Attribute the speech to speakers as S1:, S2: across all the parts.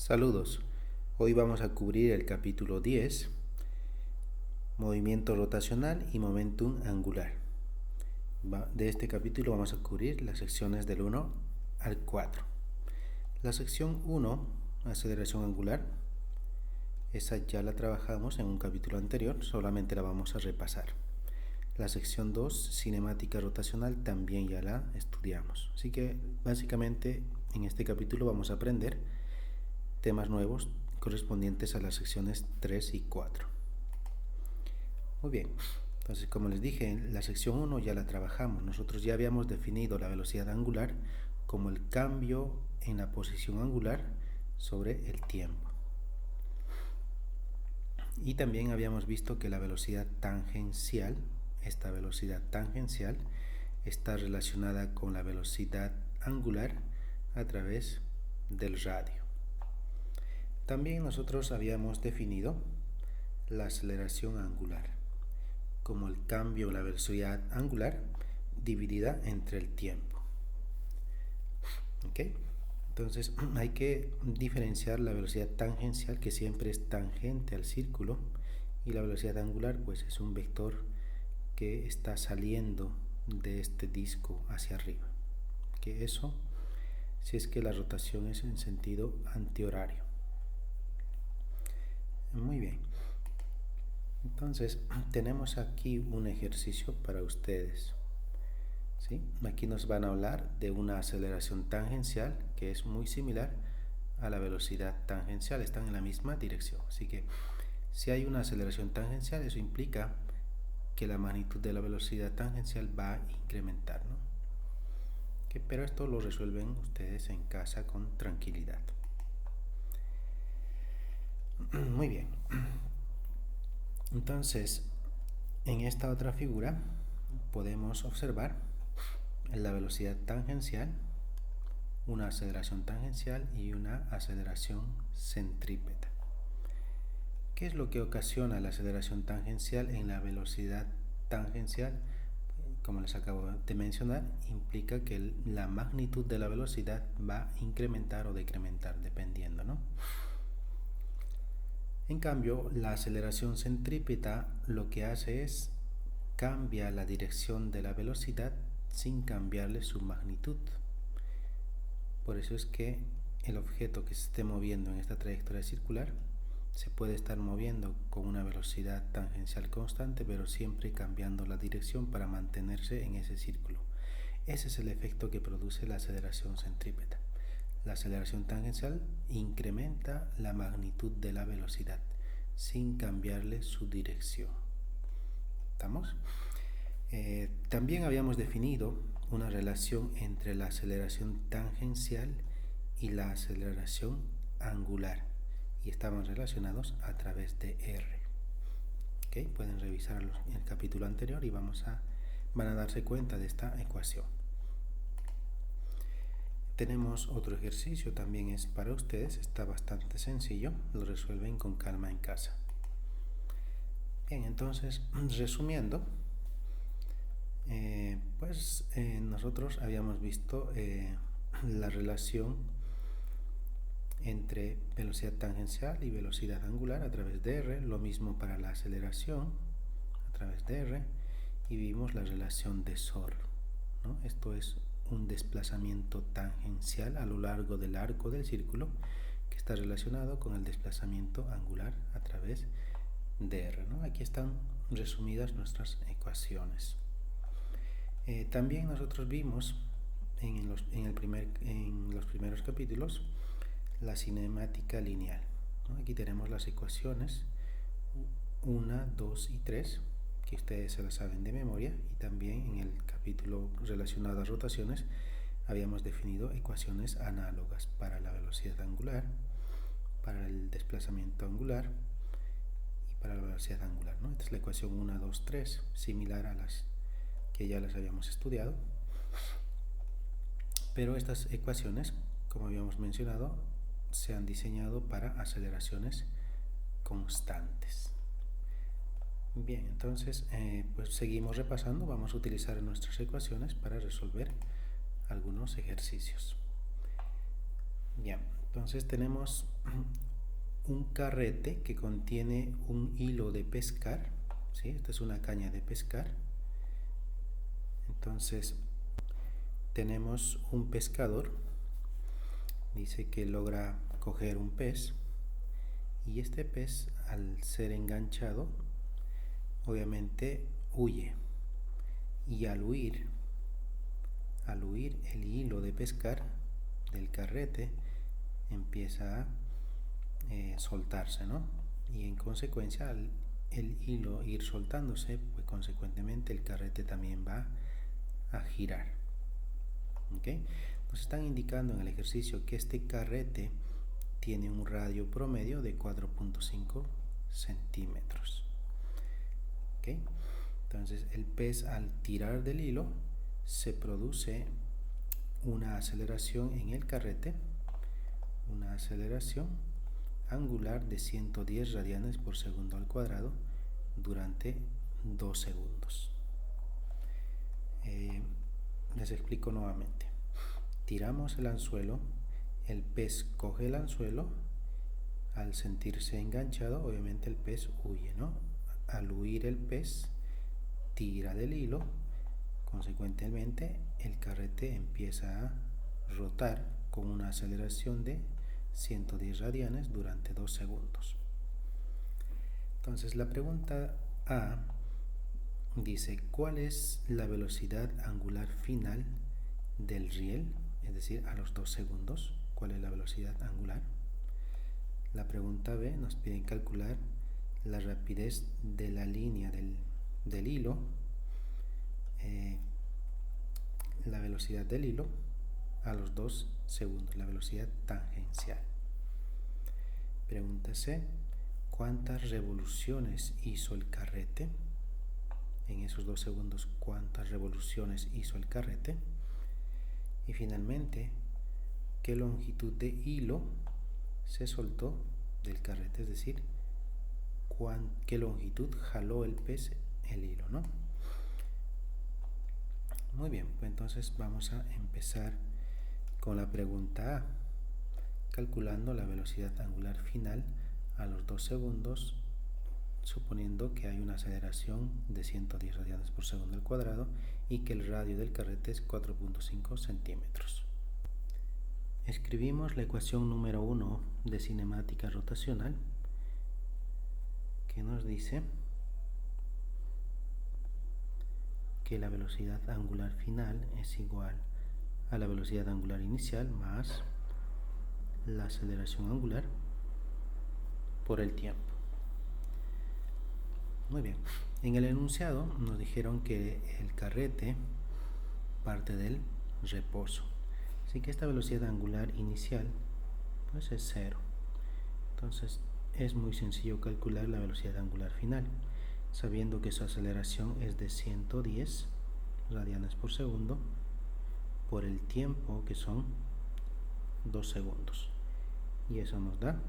S1: Saludos, hoy vamos a cubrir el capítulo 10, movimiento rotacional y momentum angular. De este capítulo vamos a cubrir las secciones del 1 al 4. La sección 1, aceleración angular, esa ya la trabajamos en un capítulo anterior, solamente la vamos a repasar. La sección 2, cinemática rotacional, también ya la estudiamos. Así que básicamente en este capítulo vamos a aprender temas nuevos correspondientes a las secciones 3 y 4. Muy bien, entonces como les dije, la sección 1 ya la trabajamos. Nosotros ya habíamos definido la velocidad angular como el cambio en la posición angular sobre el tiempo. Y también habíamos visto que la velocidad tangencial, esta velocidad tangencial, está relacionada con la velocidad angular a través del radio. También nosotros habíamos definido la aceleración angular como el cambio en la velocidad angular dividida entre el tiempo. ¿Okay? Entonces hay que diferenciar la velocidad tangencial, que siempre es tangente al círculo, y la velocidad angular pues es un vector que está saliendo de este disco hacia arriba. Que eso si es que la rotación es en sentido antihorario. Muy bien, entonces tenemos aquí un ejercicio para ustedes, ¿sí? Aquí nos van a hablar de una aceleración tangencial que es muy similar a la velocidad tangencial, están en la misma dirección. Así que si hay una aceleración tangencial, eso implica que la magnitud de la velocidad tangencial va a incrementar, ¿no? Pero esto lo resuelven ustedes en casa con tranquilidad. Muy bien. Entonces, en esta otra figura podemos observar la velocidad tangencial, una aceleración tangencial y una aceleración centrípeta. ¿Qué es lo que ocasiona la aceleración tangencial en la velocidad tangencial? Como les acabo de mencionar, implica que la magnitud de la velocidad va a incrementar o decrementar dependiendo, ¿no? En cambio, la aceleración centrípeta lo que hace es cambia la dirección de la velocidad sin cambiarle su magnitud. Por eso es que el objeto que se esté moviendo en esta trayectoria circular se puede estar moviendo con una velocidad tangencial constante, pero siempre cambiando la dirección para mantenerse en ese círculo. Ese es el efecto que produce la aceleración centrípeta. La aceleración tangencial incrementa la magnitud de la velocidad sin cambiarle su dirección. ¿Estamos? También habíamos definido una relación entre la aceleración tangencial y la aceleración angular y estaban relacionados a través de R. ¿Okay? Pueden revisarlo en el capítulo anterior y van a darse cuenta de esta ecuación. Tenemos otro ejercicio, también es para ustedes, está bastante sencillo, lo resuelven con calma en casa. Bien, entonces, resumiendo, nosotros habíamos visto la relación entre velocidad tangencial y velocidad angular a través de R, lo mismo para la aceleración a través de R, y vimos la relación de SOR, ¿no? Esto es un desplazamiento tangencial a lo largo del arco del círculo que está relacionado con el desplazamiento angular a través de R, ¿no? Aquí están resumidas nuestras ecuaciones. También nosotros vimos en los primeros capítulos la cinemática lineal, ¿no? Aquí tenemos las ecuaciones 1, 2 y 3 que ustedes se las saben de memoria, y también en el capítulo relacionado a rotaciones habíamos definido ecuaciones análogas para la velocidad angular, para el desplazamiento angular y para la velocidad angular, ¿no? Esta es la ecuación 1, 2, 3, similar a las que ya las habíamos estudiado, pero estas ecuaciones, como habíamos mencionado, se han diseñado para aceleraciones constantes. Bien, entonces pues seguimos repasando, vamos a utilizar nuestras ecuaciones para resolver algunos ejercicios. Bien, Entonces tenemos un carrete que contiene un hilo de pescar, ¿sí? Esta es una caña de pescar. Entonces tenemos un pescador, dice que logra coger un pez, y este pez, al ser enganchado, obviamente huye, y al huir el hilo de pescar del carrete empieza a soltarse, ¿no? Y en consecuencia, al el hilo ir soltándose, pues consecuentemente el carrete también va a girar. ¿Okay? Nos están indicando en el ejercicio que este carrete tiene un radio promedio de 4.5 centímetros. ¿Okay? Entonces el pez, al tirar del hilo, se produce una aceleración en el carrete, una aceleración angular de 110 radianes por segundo al cuadrado durante 2 segundos. Les explico nuevamente. Tiramos el anzuelo, el pez coge el anzuelo, al sentirse enganchado, obviamente el pez huye, ¿no? Al huir el pez, tira del hilo, consecuentemente el carrete empieza a rotar con una aceleración de 110 radianes durante 2 segundos. Entonces la pregunta A dice: ¿cuál es la velocidad angular final del riel? Es decir, a los 2 segundos, ¿cuál es la velocidad angular? La pregunta B nos pide calcular la rapidez de la línea del hilo, la velocidad del hilo a los 2 segundos, la velocidad tangencial. Pregunta C: ¿cuántas revoluciones hizo el carrete? En esos 2 segundos, ¿cuántas revoluciones hizo el carrete? Y finalmente, ¿qué longitud de hilo se soltó del carrete? Es decir, ¿qué longitud jaló el pez el hilo, ¿no? Muy bien, pues entonces vamos a empezar con la pregunta A, calculando la velocidad angular final a los 2 segundos, suponiendo que hay una aceleración de 110 radianes por segundo al cuadrado y que el radio del carrete es 4.5 centímetros. Escribimos la ecuación número 1 de cinemática rotacional, que nos dice que la velocidad angular final es igual a la velocidad angular inicial más la aceleración angular por el tiempo. Muy bien, en el enunciado nos dijeron que el carrete parte del reposo, así que esta velocidad angular inicial pues es 0. Entonces es muy sencillo calcular la velocidad angular final, sabiendo que su aceleración es de 110 radianes por segundo por el tiempo, que son 2 segundos, y eso nos da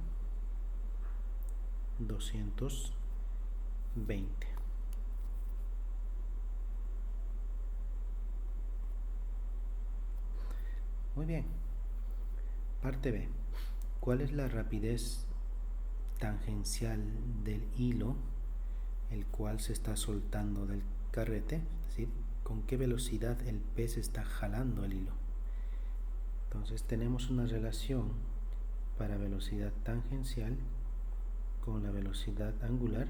S1: 220. Muy bien. Parte B. ¿Cuál es la rapidez tangencial del hilo, el cual se está soltando del carrete? Es decir, ¿con qué velocidad el pez está jalando el hilo? Entonces tenemos una relación para velocidad tangencial con la velocidad angular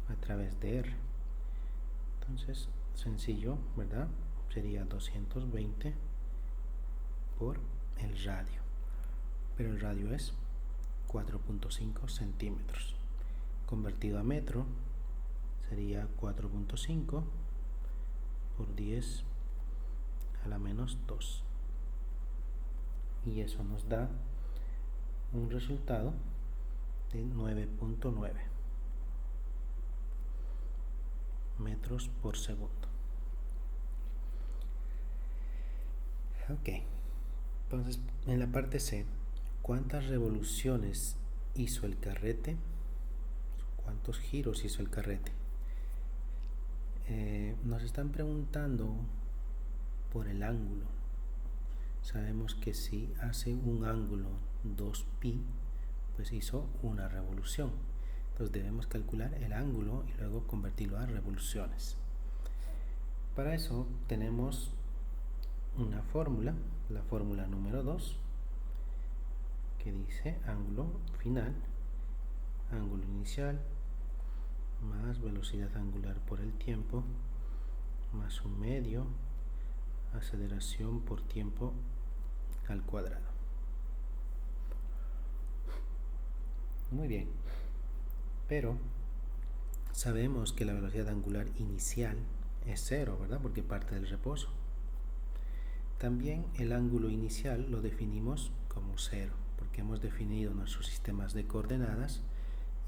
S1: a través de R. Entonces, sencillo, ¿verdad? Sería 220 por el radio, pero el radio es 4.5 centímetros. Convertido a metro, sería 4.5 por 10 a la menos 2. Y eso nos da un resultado de 9.9 metros por segundo. Ok, entonces en la parte C, ¿cuántas revoluciones hizo el carrete? ¿Cuántos giros hizo el carrete? Nos están preguntando por el ángulo. Sabemos que si hace un ángulo 2pi, pues hizo una revolución. Entonces debemos calcular el ángulo y luego convertirlo a revoluciones. Para eso tenemos una fórmula, la fórmula número 2, que dice ángulo final, ángulo inicial, más velocidad angular por el tiempo, más un medio, aceleración por tiempo al cuadrado. Muy bien, pero sabemos que la velocidad angular inicial es 0, ¿verdad? Porque parte del reposo. También el ángulo inicial lo definimos como 0, porque hemos definido nuestros sistemas de coordenadas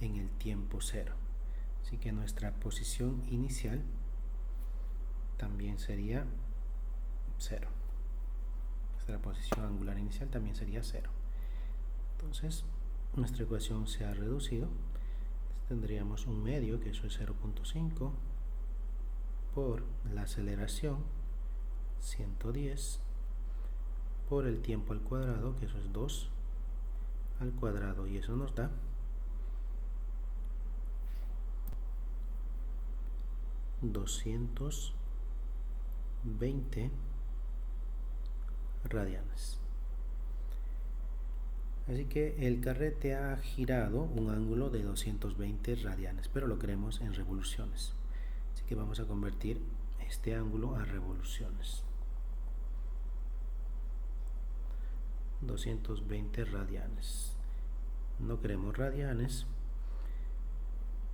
S1: en el tiempo 0. Así que nuestra posición inicial también sería 0. Nuestra posición angular inicial también sería 0. Entonces, nuestra ecuación se ha reducido. Tendríamos un medio, que eso es 0.5, por la aceleración, 110, por el tiempo al cuadrado, que eso es 2 al cuadrado, y eso nos da 220 radianes. Así que el carrete ha girado un ángulo de 220 radianes, pero lo queremos en revoluciones. Así que vamos a convertir este ángulo a revoluciones. 220 radianes. No queremos radianes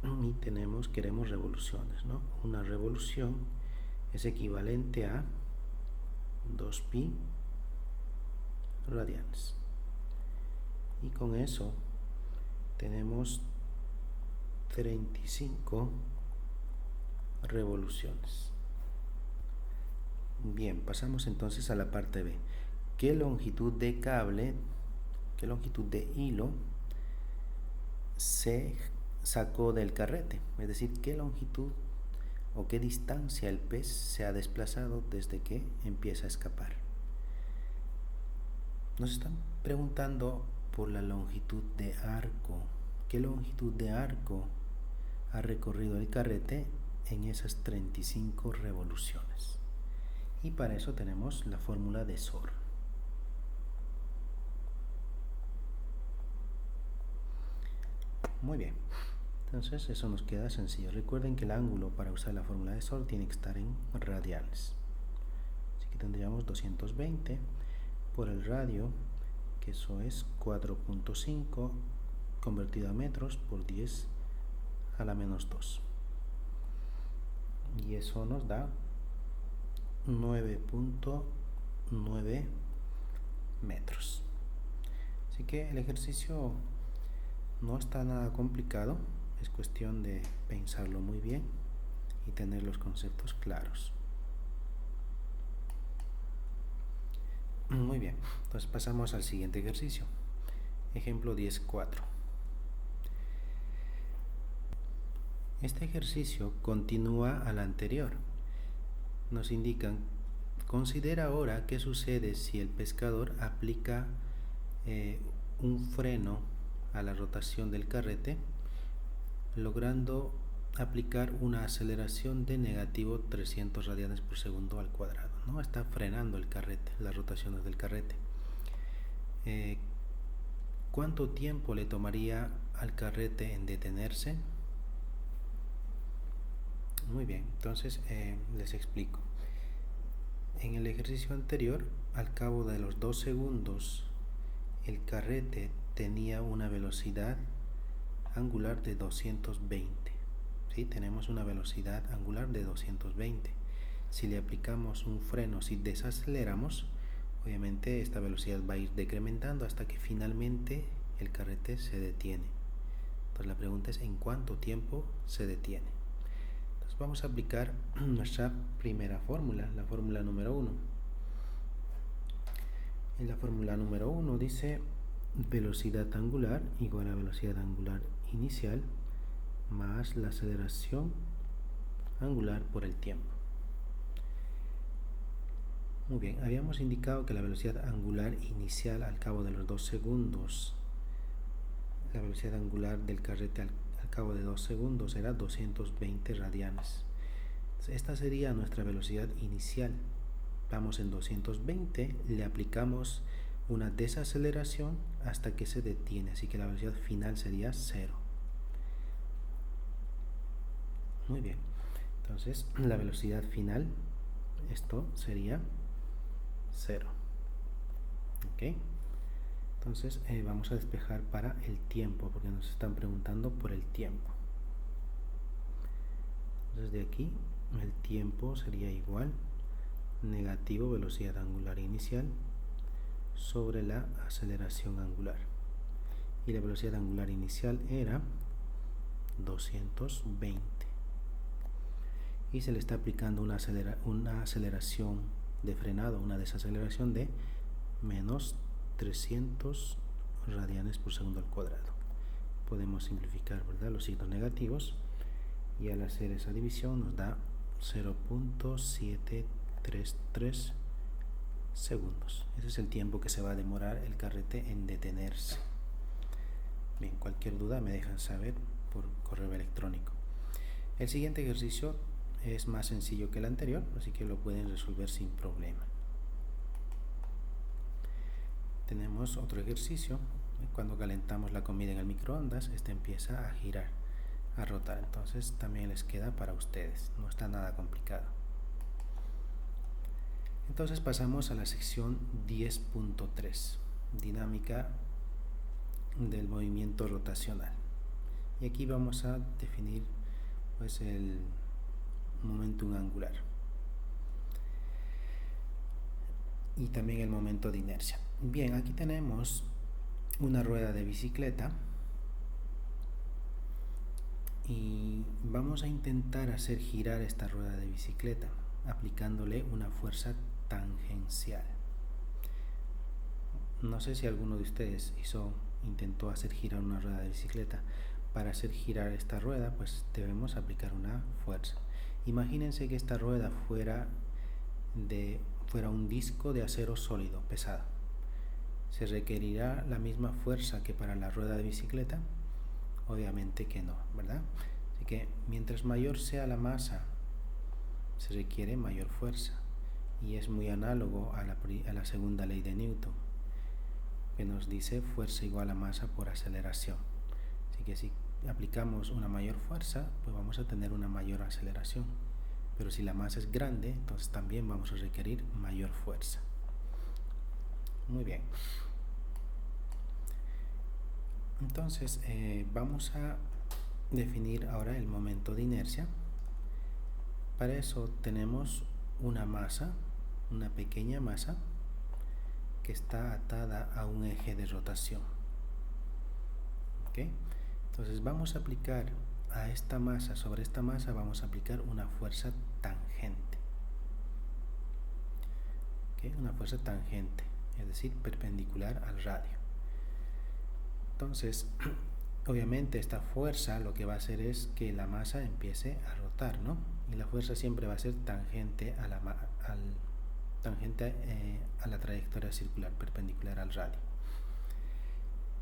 S1: y queremos revoluciones, ¿no? Una revolución es equivalente a 2pi radianes. Y con eso tenemos 35 revoluciones. Bien, pasamos entonces a la parte B. ¿Qué longitud de cable, qué longitud de hilo se sacó del carrete? Es decir, qué longitud o qué distancia el pez se ha desplazado desde que empieza a escapar. Nos están preguntando por la longitud de arco. ¿Qué longitud de arco ha recorrido el carrete en esas 35 revoluciones? Y para eso tenemos la fórmula de SOR. Muy bien, entonces eso nos queda sencillo. Recuerden que el ángulo para usar la fórmula de SOR tiene que estar en radianes. Así que tendríamos 220 por el radio, que eso es 4.5 convertido a metros por 10 a la menos 2. Y eso nos da 9.9 metros. Así que el ejercicio no está nada complicado, es cuestión de pensarlo muy bien y tener los conceptos claros. Muy bien, entonces pasamos al siguiente ejercicio. Ejemplo 10.4. Este ejercicio continúa al anterior. Nos indican, considera ahora qué sucede si el pescador aplica un freno a la rotación del carrete, logrando aplicar una aceleración de negativo 300 radianes por segundo al cuadrado, ¿no? Está frenando el carrete, las rotaciones del carrete. ¿Cuánto tiempo le tomaría al carrete en detenerse? Muy bien, entonces les explico. En el ejercicio anterior, al cabo de los 2 segundos, el carrete tenía una velocidad angular de 220. ¿Sí? Tenemos una velocidad angular de 220. Si le aplicamos un freno, si desaceleramos, obviamente esta velocidad va a ir decrementando hasta que finalmente el carrete se detiene. Entonces la pregunta es, ¿en cuánto tiempo se detiene? Entonces vamos a aplicar nuestra primera fórmula, la fórmula número 1. En la fórmula número 1 dice velocidad angular igual a velocidad angular inicial más la aceleración angular por el tiempo. Muy bien, habíamos indicado que la velocidad angular inicial al cabo de los 2 segundos, la velocidad angular del carrete al cabo de 2 segundos era 220 radianes. Entonces, esta sería nuestra velocidad inicial. Vamos en 220, le aplicamos una desaceleración hasta que se detiene, así que la velocidad final sería 0. Muy bien, entonces la velocidad final, esto sería 0. ¿Ok? Entonces vamos a despejar para el tiempo, porque nos están preguntando por el tiempo. Entonces de aquí el tiempo sería igual negativo velocidad angular inicial sobre la aceleración angular. Y la velocidad angular inicial era 220. Y se le está aplicando una aceleración de frenado, una desaceleración de menos 300 radianes por segundo al cuadrado. Podemos simplificar, ¿verdad?, los signos negativos, y al hacer esa división nos da 0.733 segundos. Ese es el tiempo que se va a demorar el carrete en detenerse. Bien, cualquier duda me dejan saber por correo electrónico. El siguiente ejercicio es más sencillo que el anterior, así que lo pueden resolver sin problema. Tenemos otro ejercicio. Cuando calentamos la comida en el microondas, este empieza a girar, a rotar. Entonces también les queda para ustedes, no está nada complicado. Entonces pasamos a la sección 10.3, dinámica del movimiento rotacional. Y aquí vamos a definir pues el momentum angular y también el momento de inercia. Bien, aquí tenemos una rueda de bicicleta y vamos a intentar hacer girar esta rueda de bicicleta aplicándole una fuerza tangencial. No sé si alguno de ustedes intentó hacer girar una rueda de bicicleta. Para hacer girar esta rueda, pues debemos aplicar una fuerza. Imagínense que esta rueda fuera un disco de acero sólido, pesado. ¿Se requerirá la misma fuerza que para la rueda de bicicleta? Obviamente que no, ¿verdad? Así que mientras mayor sea la masa, se requiere mayor fuerza. Y es muy análogo a la segunda ley de Newton, que nos dice fuerza igual a masa por aceleración. Así que si aplicamos una mayor fuerza, pues vamos a tener una mayor aceleración. Pero si la masa es grande, entonces también vamos a requerir mayor fuerza. Muy bien. Entonces vamos a definir ahora el momento de inercia. Para eso tenemos una masa, una pequeña masa, que está atada a un eje de rotación. ¿Ok? Entonces vamos a aplicar a esta masa, sobre esta masa vamos a aplicar una fuerza tangente. ¿Ok? Una fuerza tangente, es decir, perpendicular al radio. Entonces, obviamente esta fuerza lo que va a hacer es que la masa empiece a rotar, ¿no? Y la fuerza siempre va a ser tangente a la trayectoria circular, perpendicular al radio.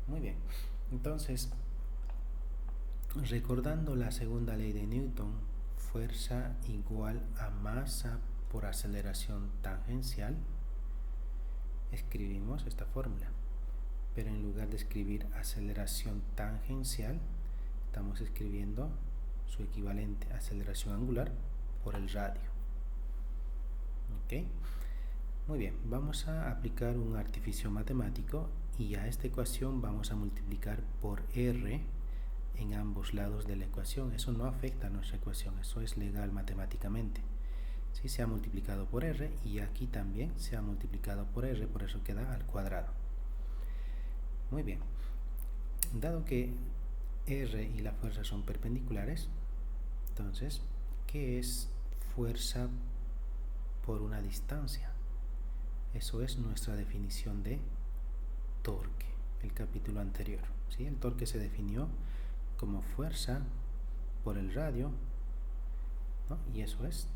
S1: Muy bien, entonces, recordando la segunda ley de Newton, fuerza igual a masa por aceleración tangencial, escribimos esta fórmula. Pero en lugar de escribir aceleración tangencial, estamos escribiendo su equivalente, aceleración angular por el radio. ¿Ok? Muy bien, vamos a aplicar un artificio matemático y a esta ecuación vamos a multiplicar por R en ambos lados de la ecuación. Eso no afecta a nuestra ecuación, eso es legal matemáticamente. Sí, se ha multiplicado por R y aquí también se ha multiplicado por R, por eso queda al cuadrado. Muy bien, dado que R y la fuerza son perpendiculares, entonces, ¿qué es fuerza por una distancia? Eso es nuestra definición de torque, el capítulo anterior. ¿Sí? El torque se definió como fuerza por el radio, ¿no? Y eso es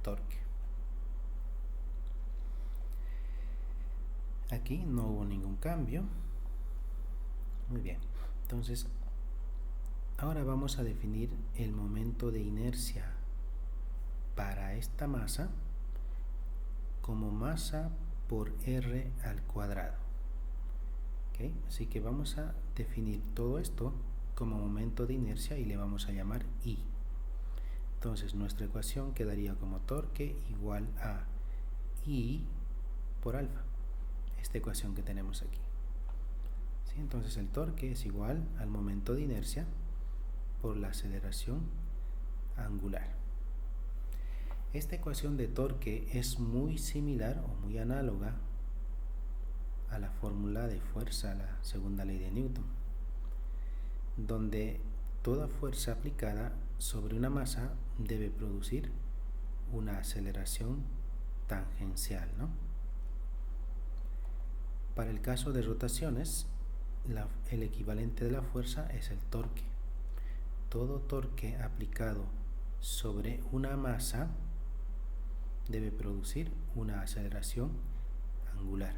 S1: torque. Aquí no hubo ningún cambio. Muy bien, entonces ahora vamos a definir el momento de inercia para esta masa como masa por r al cuadrado. ¿Okay? Así que vamos a definir todo esto como momento de inercia y le vamos a llamar I. Entonces nuestra ecuación quedaría como torque igual a I por alfa, esta ecuación que tenemos aquí. ¿Sí? Entonces el torque es igual al momento de inercia por la aceleración angular. Esta ecuación de torque es muy similar o muy análoga a la fórmula de fuerza, la segunda ley de Newton, donde toda fuerza aplicada sobre una masa debe producir una aceleración tangencial, ¿no? Para el caso de rotaciones, el equivalente de la fuerza es el torque. Todo torque aplicado sobre una masa debe producir una aceleración angular.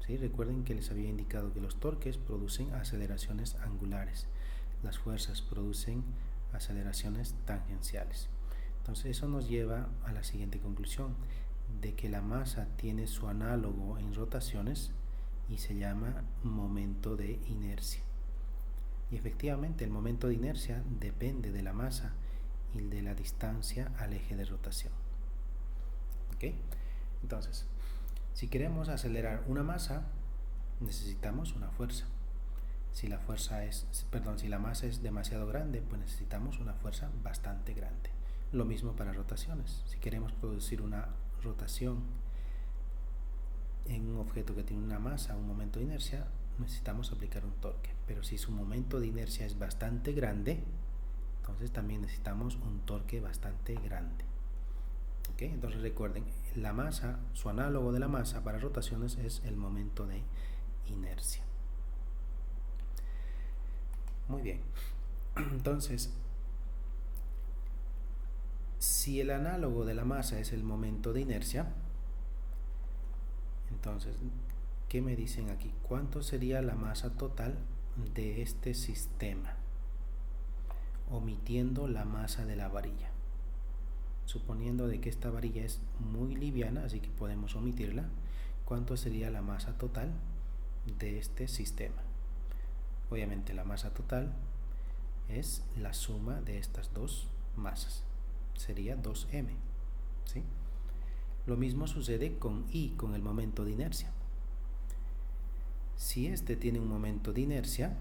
S1: ¿Sí? Recuerden que les había indicado que los torques producen aceleraciones angulares, las fuerzas producen aceleraciones tangenciales. Entonces eso nos lleva a la siguiente conclusión, de que la masa tiene su análogo en rotaciones y se llama momento de inercia. Y efectivamente el momento de inercia depende de la masa y de la distancia al eje de rotación. ¿Ok? Entonces, si queremos acelerar una masa, necesitamos una fuerza. Si la masa es demasiado grande, pues necesitamos una fuerza bastante grande. Lo mismo para rotaciones. Si queremos producir una rotación en un objeto que tiene una masa, un momento de inercia, necesitamos aplicar un torque. Pero si su momento de inercia es bastante grande, entonces también necesitamos un torque bastante grande. ¿Okay? Entonces recuerden, la masa, su análogo de la masa para rotaciones es el momento de inercia. Muy bien. Entonces, si el análogo de la masa es el momento de inercia, entonces, ¿qué me dicen aquí? ¿Cuánto sería la masa total de este sistema? Omitiendo la masa de la varilla. Suponiendo de que esta varilla es muy liviana, así que podemos omitirla, ¿cuánto sería la masa total de este sistema? Obviamente la masa total es la suma de estas dos masas, sería 2m, ¿sí? Lo mismo sucede con I, con el momento de inercia. Si este tiene un momento de inercia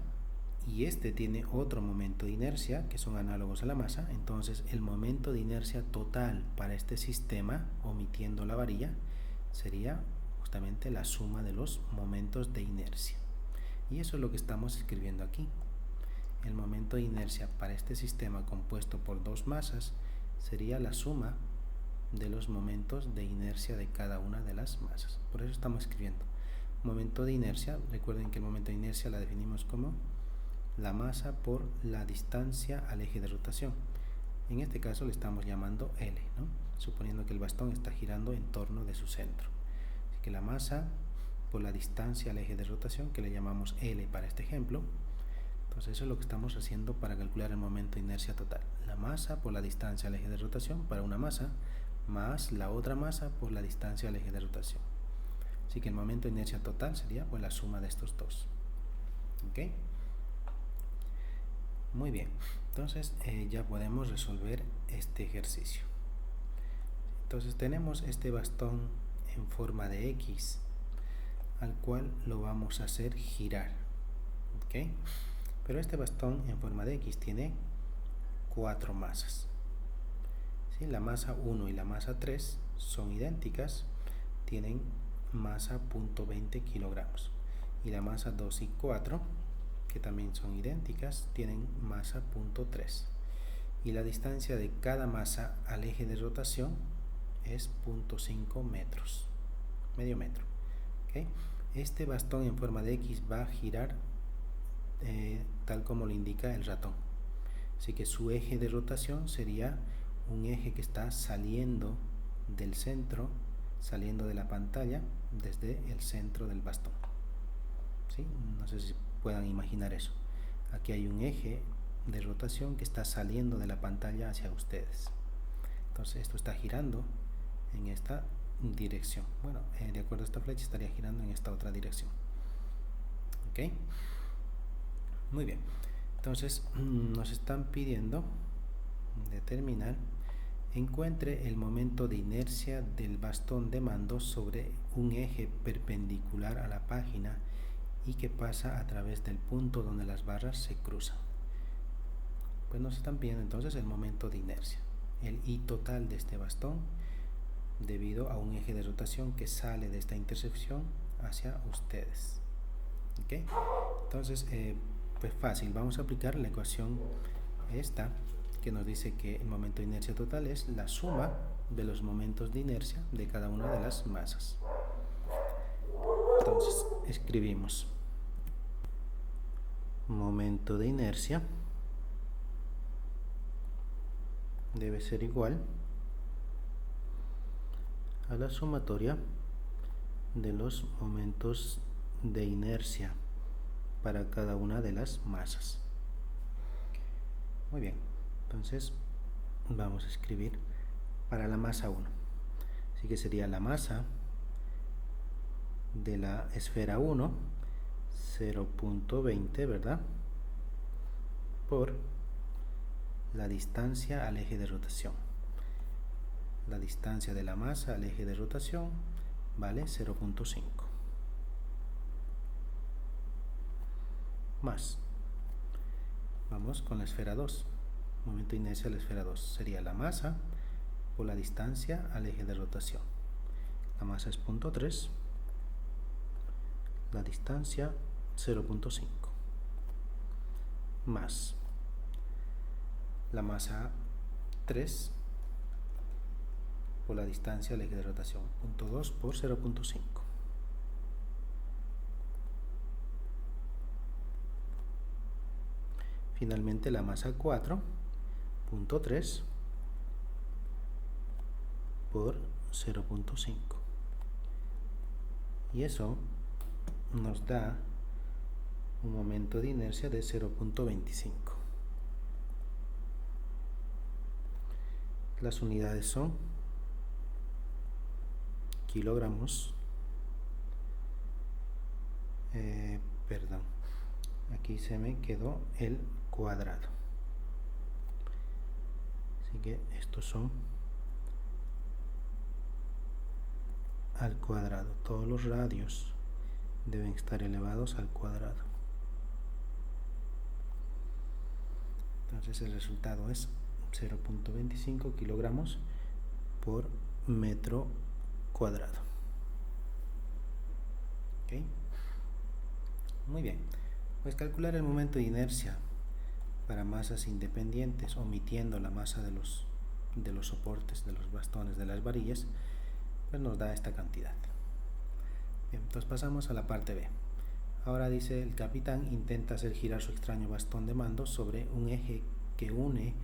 S1: y este tiene otro momento de inercia, que son análogos a la masa, entonces el momento de inercia total para este sistema, omitiendo la varilla, sería justamente la suma de los momentos de inercia. Y eso es lo que estamos escribiendo aquí. El momento de inercia para este sistema compuesto por dos masas sería la suma de los momentos de inercia de cada una de las masas. Por eso estamos escribiendo momento de inercia. Recuerden que el momento de inercia la definimos como la masa por la distancia al eje de rotación. En este caso le estamos llamando L, ¿no? Suponiendo que el bastón está girando en torno de su centro. Así que la masa por la distancia al eje de rotación, que le llamamos L para este ejemplo. Entonces eso es lo que estamos haciendo para calcular el momento de inercia total. La masa por la distancia al eje de rotación para una masa, más la otra masa por la distancia al eje de rotación. Así que el momento de inercia total sería pues la suma de estos dos. ¿Ok? Muy bien, entonces ya podemos resolver este ejercicio. Entonces tenemos este bastón en forma de X, al cual lo vamos a hacer girar. ¿Ok? Pero este bastón en forma de X tiene 4 masas. ¿Sí? La masa 1 y la masa 3 son idénticas, tienen masa 0.20 kilogramos. Y la masa 2 y 4, que también son idénticas, tienen masa 0.3. Y la distancia de cada masa al eje de rotación es 0.5 metros, medio metro. ¿Okay? Este bastón en forma de X va a girar tal como lo indica el ratón. Así que su eje de rotación sería un eje que está saliendo del centro, saliendo de la pantalla, desde el centro del bastón. ¿Sí? No sé si puedan imaginar eso. Aquí hay un eje de rotación que está saliendo de la pantalla hacia ustedes. Entonces esto está girando en esta dirección. Bueno, de acuerdo a esta flecha estaría girando en esta otra dirección. ¿Ok? Muy bien. Entonces nos están pidiendo determinar, encuentre el momento de inercia del bastón de mando sobre un eje perpendicular a la página y que pasa a través del punto donde las barras se cruzan. Pues nos están pidiendo entonces el momento de inercia, el I total de este bastón debido a un eje de rotación que sale de esta intersección hacia ustedes. ¿Ok? Entonces, pues fácil, vamos a aplicar la ecuación esta que nos dice que el momento de inercia total es la suma de los momentos de inercia de cada una de las masas. Entonces, escribimos momento de inercia debe ser igual a la sumatoria de los momentos de inercia para cada una de las masas. Muy bien, entonces vamos a escribir para la masa 1. Así que sería la masa de la esfera 1, 0.20, ¿verdad? Por la distancia al eje de rotación. La distancia de la masa al eje de rotación vale 0.5. Más. Vamos con la esfera 2. Momento de inercia de la esfera 2 sería la masa por la distancia al eje de rotación. La masa es 0.3. La distancia 0.5. Más la masa 3 por la distancia al eje de rotación, 0.2 por 0.5. Finalmente la masa 4, 0.3 por 0.5. Y eso nos da un momento de inercia de 0.25. Las unidades son kilogramos, perdón, aquí se me quedó el cuadrado, así que estos son al cuadrado, todos los radios deben estar elevados al cuadrado. Entonces el resultado es 0.25 kilogramos por metro cuadrado. ¿Ok? Muy bien. Pues calcular el momento de inercia para masas independientes, omitiendo la masa de los soportes, de los bastones, de las varillas, pues nos da esta cantidad. Bien, entonces pasamos a la parte B. Ahora dice el capitán intenta hacer girar su extraño bastón de mando sobre un eje que une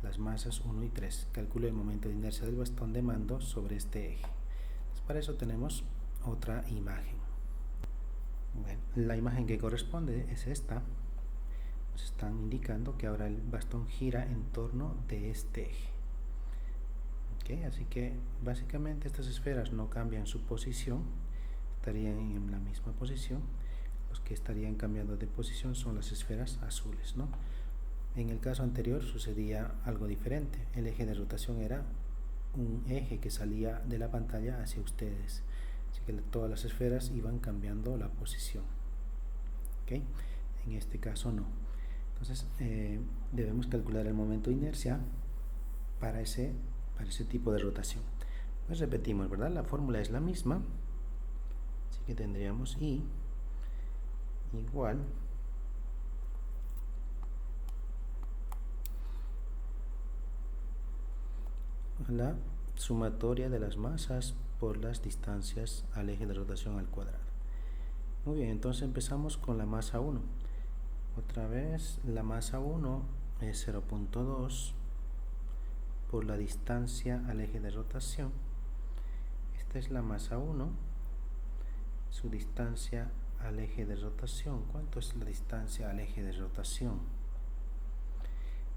S1: las masas 1 y 3. Calcule el momento de inercia del bastón de mando sobre este eje. Entonces, para eso tenemos otra imagen. Bueno, la imagen que corresponde es esta. Nos están indicando que ahora el bastón gira en torno de este eje. ¿Okay? Así que básicamente estas esferas no cambian su posición, estarían en la misma posición. Los que estarían cambiando de posición son las esferas azules, ¿no? En el caso anterior sucedía algo diferente. El eje de rotación era un eje que salía de la pantalla hacia ustedes. Así que todas las esferas iban cambiando la posición. ¿Okay? En este caso no. Entonces debemos calcular el momento de inercia para ese tipo de rotación. Pues repetimos, ¿verdad? La fórmula es la misma. Así que tendríamos I igual a la sumatoria de las masas por las distancias al eje de rotación al cuadrado. Muy bien, entonces empezamos con la masa 1. Otra vez la masa 1 es 0.2 por la distancia al eje de rotación. Esta es la masa 1 su distancia al eje de rotación. ¿Cuánto es la distancia al eje de rotación?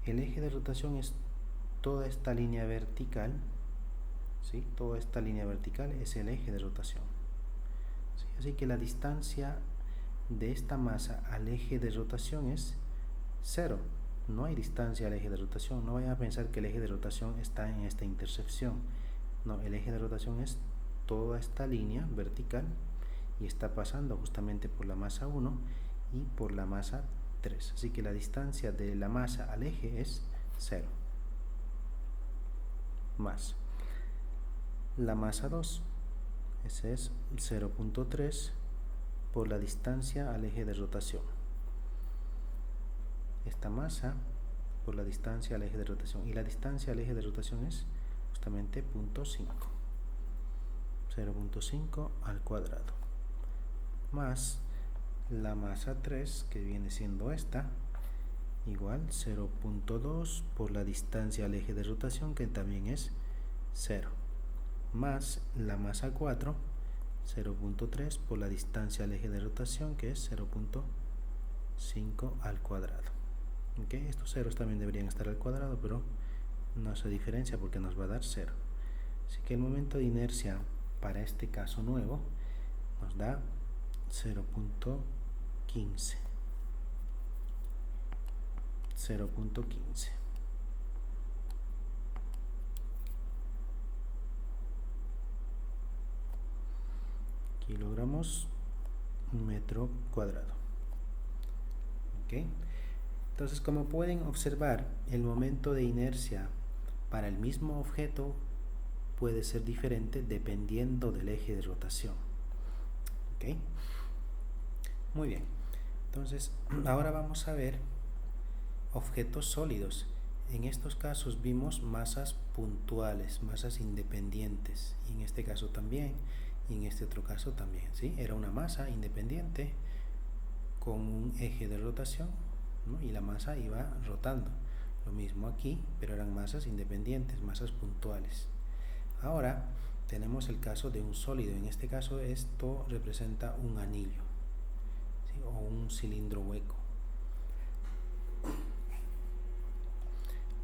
S1: El eje de rotación es toda esta línea vertical, ¿sí? Toda esta línea vertical es el eje de rotación, ¿sí? Así que la distancia de esta masa al eje de rotación es 0. No hay distancia al eje de rotación. No vayan a pensar que el eje de rotación está en esta intersección. No, el eje de rotación es toda esta línea vertical y está pasando justamente por la masa 1 y por la masa 3. Así que la distancia de la masa al eje es 0. Más la masa 2, ese es 0.3 por la distancia al eje de rotación. Esta masa por la distancia al eje de rotación, y la distancia al eje de rotación es justamente 0.5, 0.5 al cuadrado, más la masa 3, que viene siendo esta, igual 0.2 por la distancia al eje de rotación, que también es 0, más la masa 4, 0.3 por la distancia al eje de rotación, que es 0.5 al cuadrado. ¿Okay? Estos ceros también deberían estar al cuadrado, pero no hace diferencia porque nos va a dar 0. Así que el momento de inercia para este caso nuevo nos da 0.15. 0.15. kilogramos metro cuadrado. ¿Okay? Entonces, como pueden observar, el momento de inercia para el mismo objeto puede ser diferente dependiendo del eje de rotación. ¿Okay? Muy bien. Entonces, ahora vamos a ver objetos sólidos. En estos casos vimos masas puntuales, masas independientes, y en este caso también, y en este otro caso también, ¿sí? Era una masa independiente con un eje de rotación, ¿no? Y la masa iba rotando. Lo mismo aquí, pero eran masas independientes, masas puntuales. Ahora tenemos el caso de un sólido. En este caso esto representa un anillo, ¿sí? O un cilindro hueco.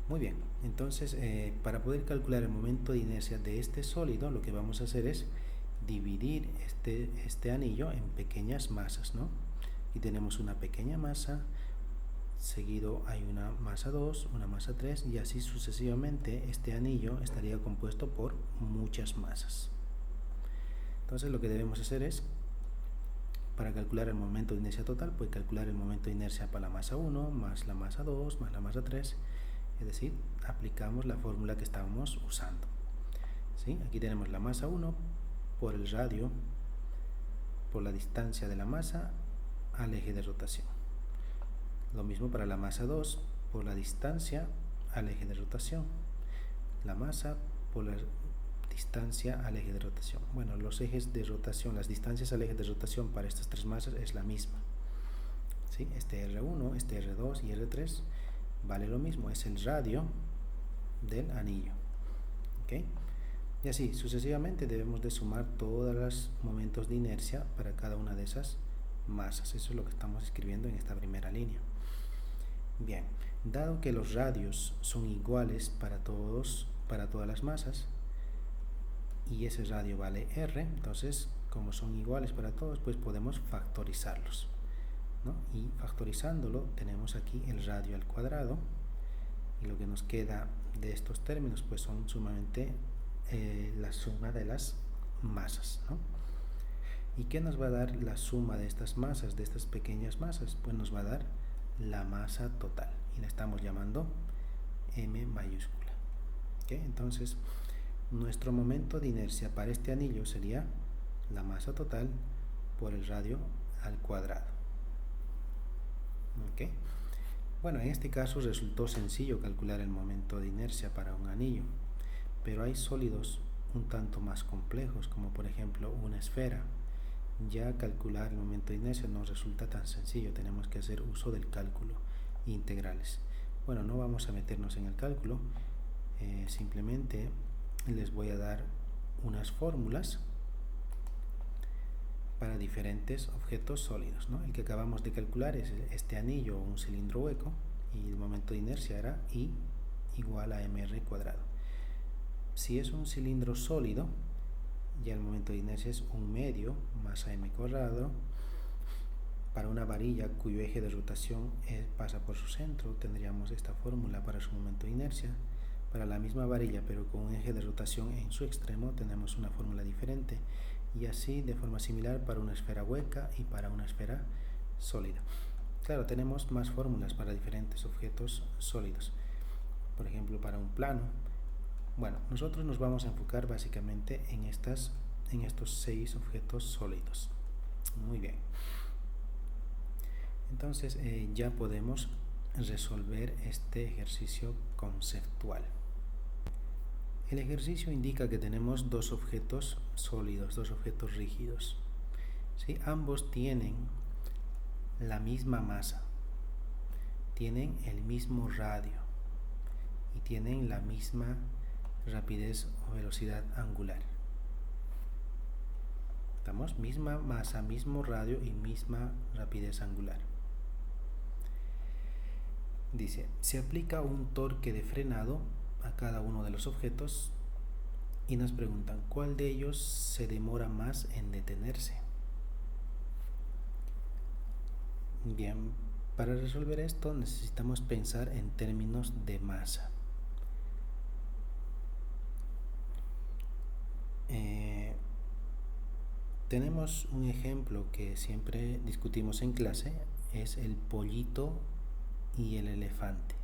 S1: Muy bien, entonces para poder calcular el momento de inercia de este sólido, lo que vamos a hacer es dividir este anillo en pequeñas masas, ¿no? Y tenemos una pequeña masa, seguido hay una masa 2, una masa 3, y así sucesivamente. Este anillo estaría compuesto por muchas masas. Entonces lo que debemos hacer es, para calcular el momento de inercia total, pues calcular el momento de inercia para la masa 1, más la masa 2, más la masa 3, es decir, aplicamos la fórmula que estábamos usando, ¿sí? Aquí tenemos la masa 1 por el radio, por la distancia de la masa al eje de rotación. Lo mismo para la masa 2 por la distancia al eje de rotación. La masa por la distancia al eje de rotación. Bueno, los ejes de rotación, las distancias al eje de rotación para estas tres masas es la misma, ¿sí? Este R1, este R2 y R3 vale lo mismo, es el radio del anillo. ¿Okay? Y así sucesivamente debemos de sumar todos los momentos de inercia para cada una de esas masas. Eso es lo que estamos escribiendo en esta primera línea. Bien, dado que los radios son iguales para todas las masas y ese radio vale R, entonces como son iguales para todos, pues podemos factorizarlos, ¿no? Y factorizándolo tenemos aquí el radio al cuadrado, y lo que nos queda de estos términos pues son sumamente la suma de las masas, ¿no? ¿Y qué nos va a dar la suma de estas masas, de estas pequeñas masas? Pues nos va a dar la masa total, y la estamos llamando M mayúscula. ¿Okay? Entonces nuestro momento de inercia para este anillo sería la masa total por el radio al cuadrado. ¿Okay? Bueno, en este caso resultó sencillo calcular el momento de inercia para un anillo, pero hay sólidos un tanto más complejos, como por ejemplo una esfera. Ya calcular el momento de inercia no resulta tan sencillo, tenemos que hacer uso del cálculo integrales. Bueno, no vamos a meternos en el cálculo, simplemente les voy a dar unas fórmulas para diferentes objetos sólidos, ¿no? El que acabamos de calcular es este anillo o un cilindro hueco, y el momento de inercia era I igual a mr cuadrado. Si es un cilindro sólido, ya el momento de inercia es 1 medio masa m cuadrado. Para una varilla cuyo eje de rotación pasa por su centro, tendríamos esta fórmula para su momento de inercia. Para la misma varilla, pero con un eje de rotación en su extremo, tenemos una fórmula diferente. Y así, de forma similar, para una esfera hueca y para una esfera sólida. Claro, tenemos más fórmulas para diferentes objetos sólidos. Por ejemplo, para un plano. Bueno, nosotros nos vamos a enfocar básicamente en estos 6 objetos sólidos. Muy bien. Entonces ya podemos resolver este ejercicio conceptual. El ejercicio indica que tenemos dos objetos sólidos, dos objetos rígidos. ¿Sí? Ambos tienen la misma masa, tienen el mismo radio y tienen la misma rapidez o velocidad angular. ¿Estamos? Misma masa, mismo radio y misma rapidez angular. Dice, se aplica un torque de frenado a cada uno de los objetos y nos preguntan cuál de ellos se demora más en detenerse. Bien, para resolver esto necesitamos pensar en términos de masa. Tenemos un ejemplo que siempre discutimos en clase, es el pollito y el elefante.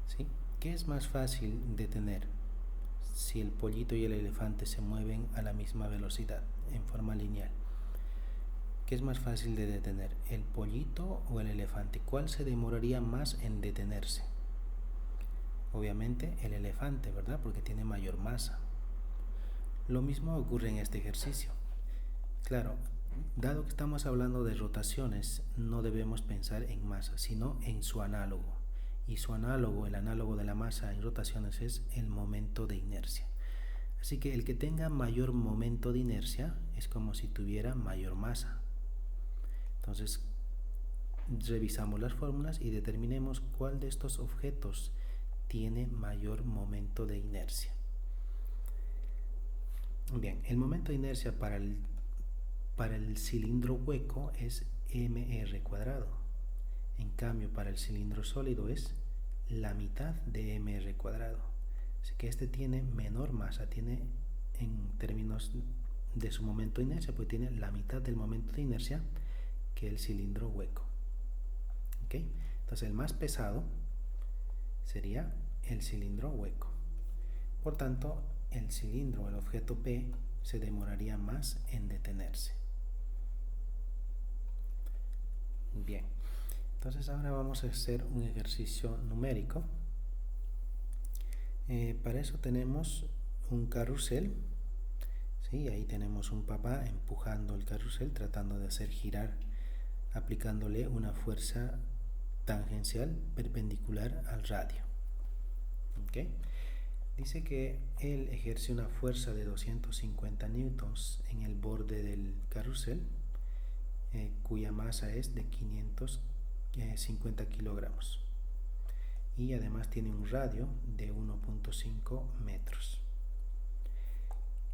S1: ¿Sí? ¿Qué es más fácil detener si el pollito y el elefante se mueven a la misma velocidad, en forma lineal? ¿Qué es más fácil de detener, el pollito o el elefante? ¿Cuál se demoraría más en detenerse? Obviamente el elefante, ¿verdad? Porque tiene mayor masa. Lo mismo ocurre en este ejercicio. Claro, dado que estamos hablando de rotaciones, no debemos pensar en masa, sino en su análogo. Y su análogo, el análogo de la masa en rotaciones, es el momento de inercia. Así que el que tenga mayor momento de inercia es como si tuviera mayor masa. Entonces, revisamos las fórmulas y determinemos cuál de estos objetos tiene mayor momento de inercia. Bien, el momento de inercia para el cilindro hueco es mr cuadrado. En cambio, para el cilindro sólido es la mitad de mr cuadrado. Así que este tiene menor masa, tiene en términos de su momento de inercia, pues tiene la mitad del momento de inercia que el cilindro hueco. ¿Okay? Entonces el más pesado sería el cilindro hueco. Por tanto, el cilindro, el objeto P, se demoraría más en detenerse. Bien, entonces ahora vamos a hacer un ejercicio numérico. Para eso tenemos un carrusel. ¿Sí? Ahí tenemos un papá empujando el carrusel, tratando de hacer girar, aplicándole una fuerza tangencial perpendicular al radio. ¿Okay? Dice que él ejerce una fuerza de 250 newtons en el borde del carrusel, cuya masa es de 550 kilogramos. Y además tiene un radio de 1.5 metros.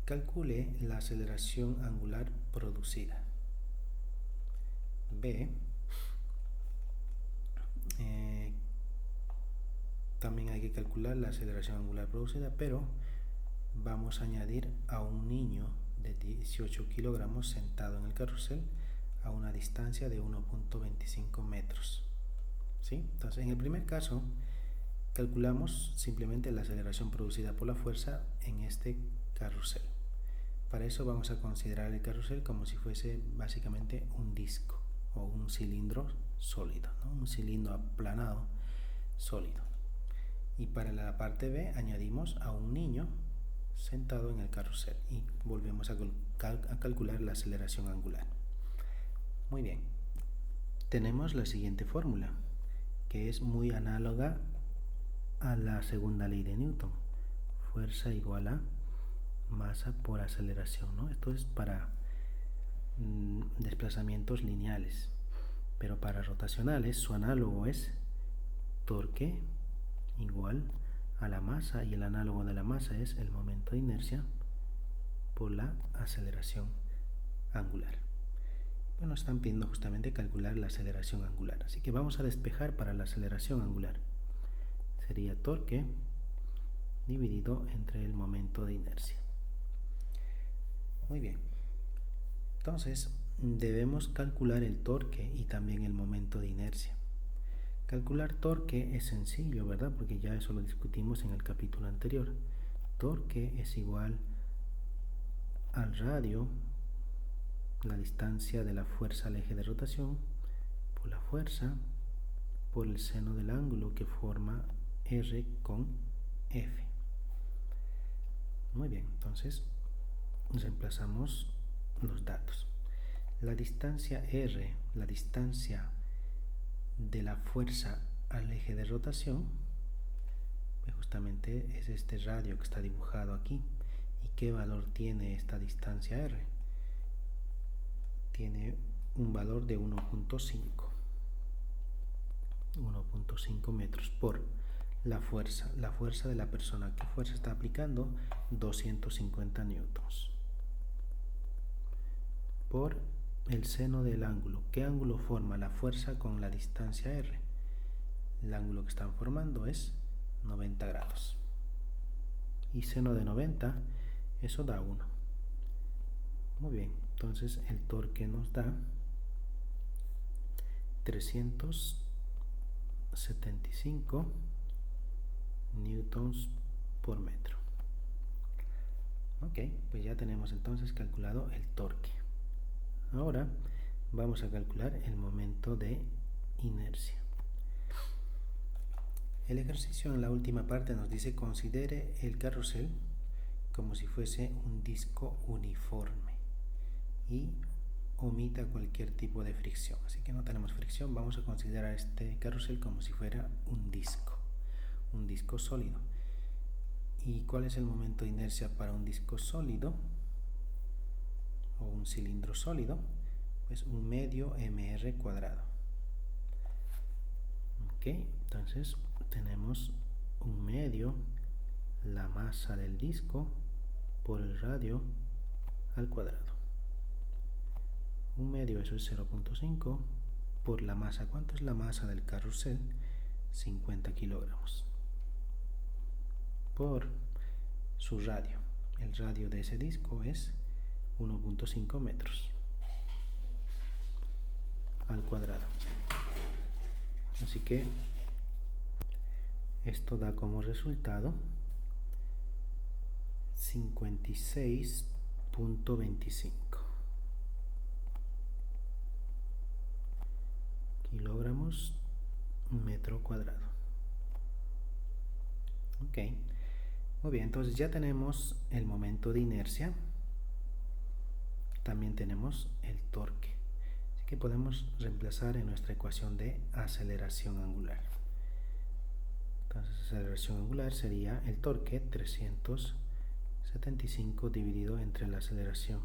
S1: Calcule la aceleración angular producida. B. También hay que calcular la aceleración angular producida, pero vamos a añadir a un niño de 18 kilogramos sentado en el carrusel a una distancia de 1.25 metros. ¿Sí? Entonces, en el primer caso, calculamos simplemente la aceleración producida por la fuerza en este carrusel. Para eso vamos a considerar el carrusel como si fuese básicamente un disco o un cilindro sólido, ¿no? Un cilindro aplanado sólido. Y para la parte B añadimos a un niño sentado en el carrusel y volvemos a calcular la aceleración angular. Muy bien, tenemos la siguiente fórmula, que es muy análoga a la segunda ley de Newton: fuerza igual a masa por aceleración, ¿no? Esto es para desplazamientos lineales, pero para rotacionales su análogo es torque igual a la masa, y el análogo de la masa es el momento de inercia por la aceleración angular. Bueno, están pidiendo justamente calcular la aceleración angular, así que vamos a despejar para la aceleración angular. Sería torque dividido entre el momento de inercia. Muy bien, entonces debemos calcular el torque y también el momento de inercia. Calcular torque es sencillo, ¿verdad? Porque ya eso lo discutimos en el capítulo anterior. Torque es igual al radio, la distancia de la fuerza al eje de rotación, por la fuerza, por el seno del ángulo que forma R con F. Muy bien, entonces reemplazamos los datos. La distancia R, la distancia de la fuerza al eje de rotación, pues justamente es este radio que está dibujado aquí. ¿Y qué valor tiene esta distancia R? Tiene un valor de 1.5 metros por la fuerza de la persona. ¿Qué fuerza está aplicando? 250 newtons. Por el seno del ángulo. ¿Qué ángulo forma la fuerza con la distancia R? El ángulo que están formando es 90 grados. Y seno de 90, eso da 1. Muy bien, entonces el torque nos da 375 newtons por metro. Ok, pues ya tenemos entonces calculado el torque. Ahora vamos a calcular el momento de inercia. El ejercicio en la última parte nos dice: considere el carrusel como si fuese un disco uniforme y omita cualquier tipo de fricción. Así que no tenemos fricción, vamos a considerar este carrusel como si fuera un disco sólido. ¿Y cuál es el momento de inercia para un disco sólido o un cilindro sólido? Pues 1/2 mr cuadrado. Ok, entonces tenemos 1/2 la masa del disco por el radio al cuadrado. 1/2, eso es 0.5 por la masa. ¿Cuánto es la masa del carrusel? 50 kilogramos. Por su radio. El radio de ese disco es 1.5 metros al cuadrado. Así que esto da como resultado 56.25 kilogramos metro cuadrado. Ok, muy bien, entonces ya tenemos el momento de inercia, también tenemos el torque, así que podemos reemplazar en nuestra ecuación de aceleración angular. Entonces aceleración angular sería el torque 375 dividido entre la aceleración,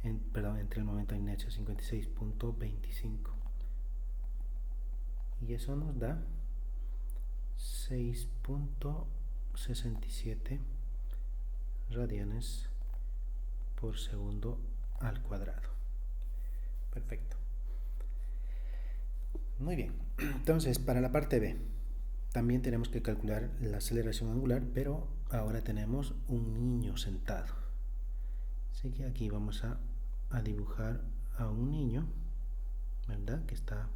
S1: entre el momento de inercia 56.25, y eso nos da 6.67 radianes por segundo al cuadrado. Perfecto. Muy bien, entonces para la parte B también tenemos que calcular la aceleración angular, pero ahora tenemos un niño sentado. Así que aquí vamos a dibujar a un niño, ¿verdad? Que está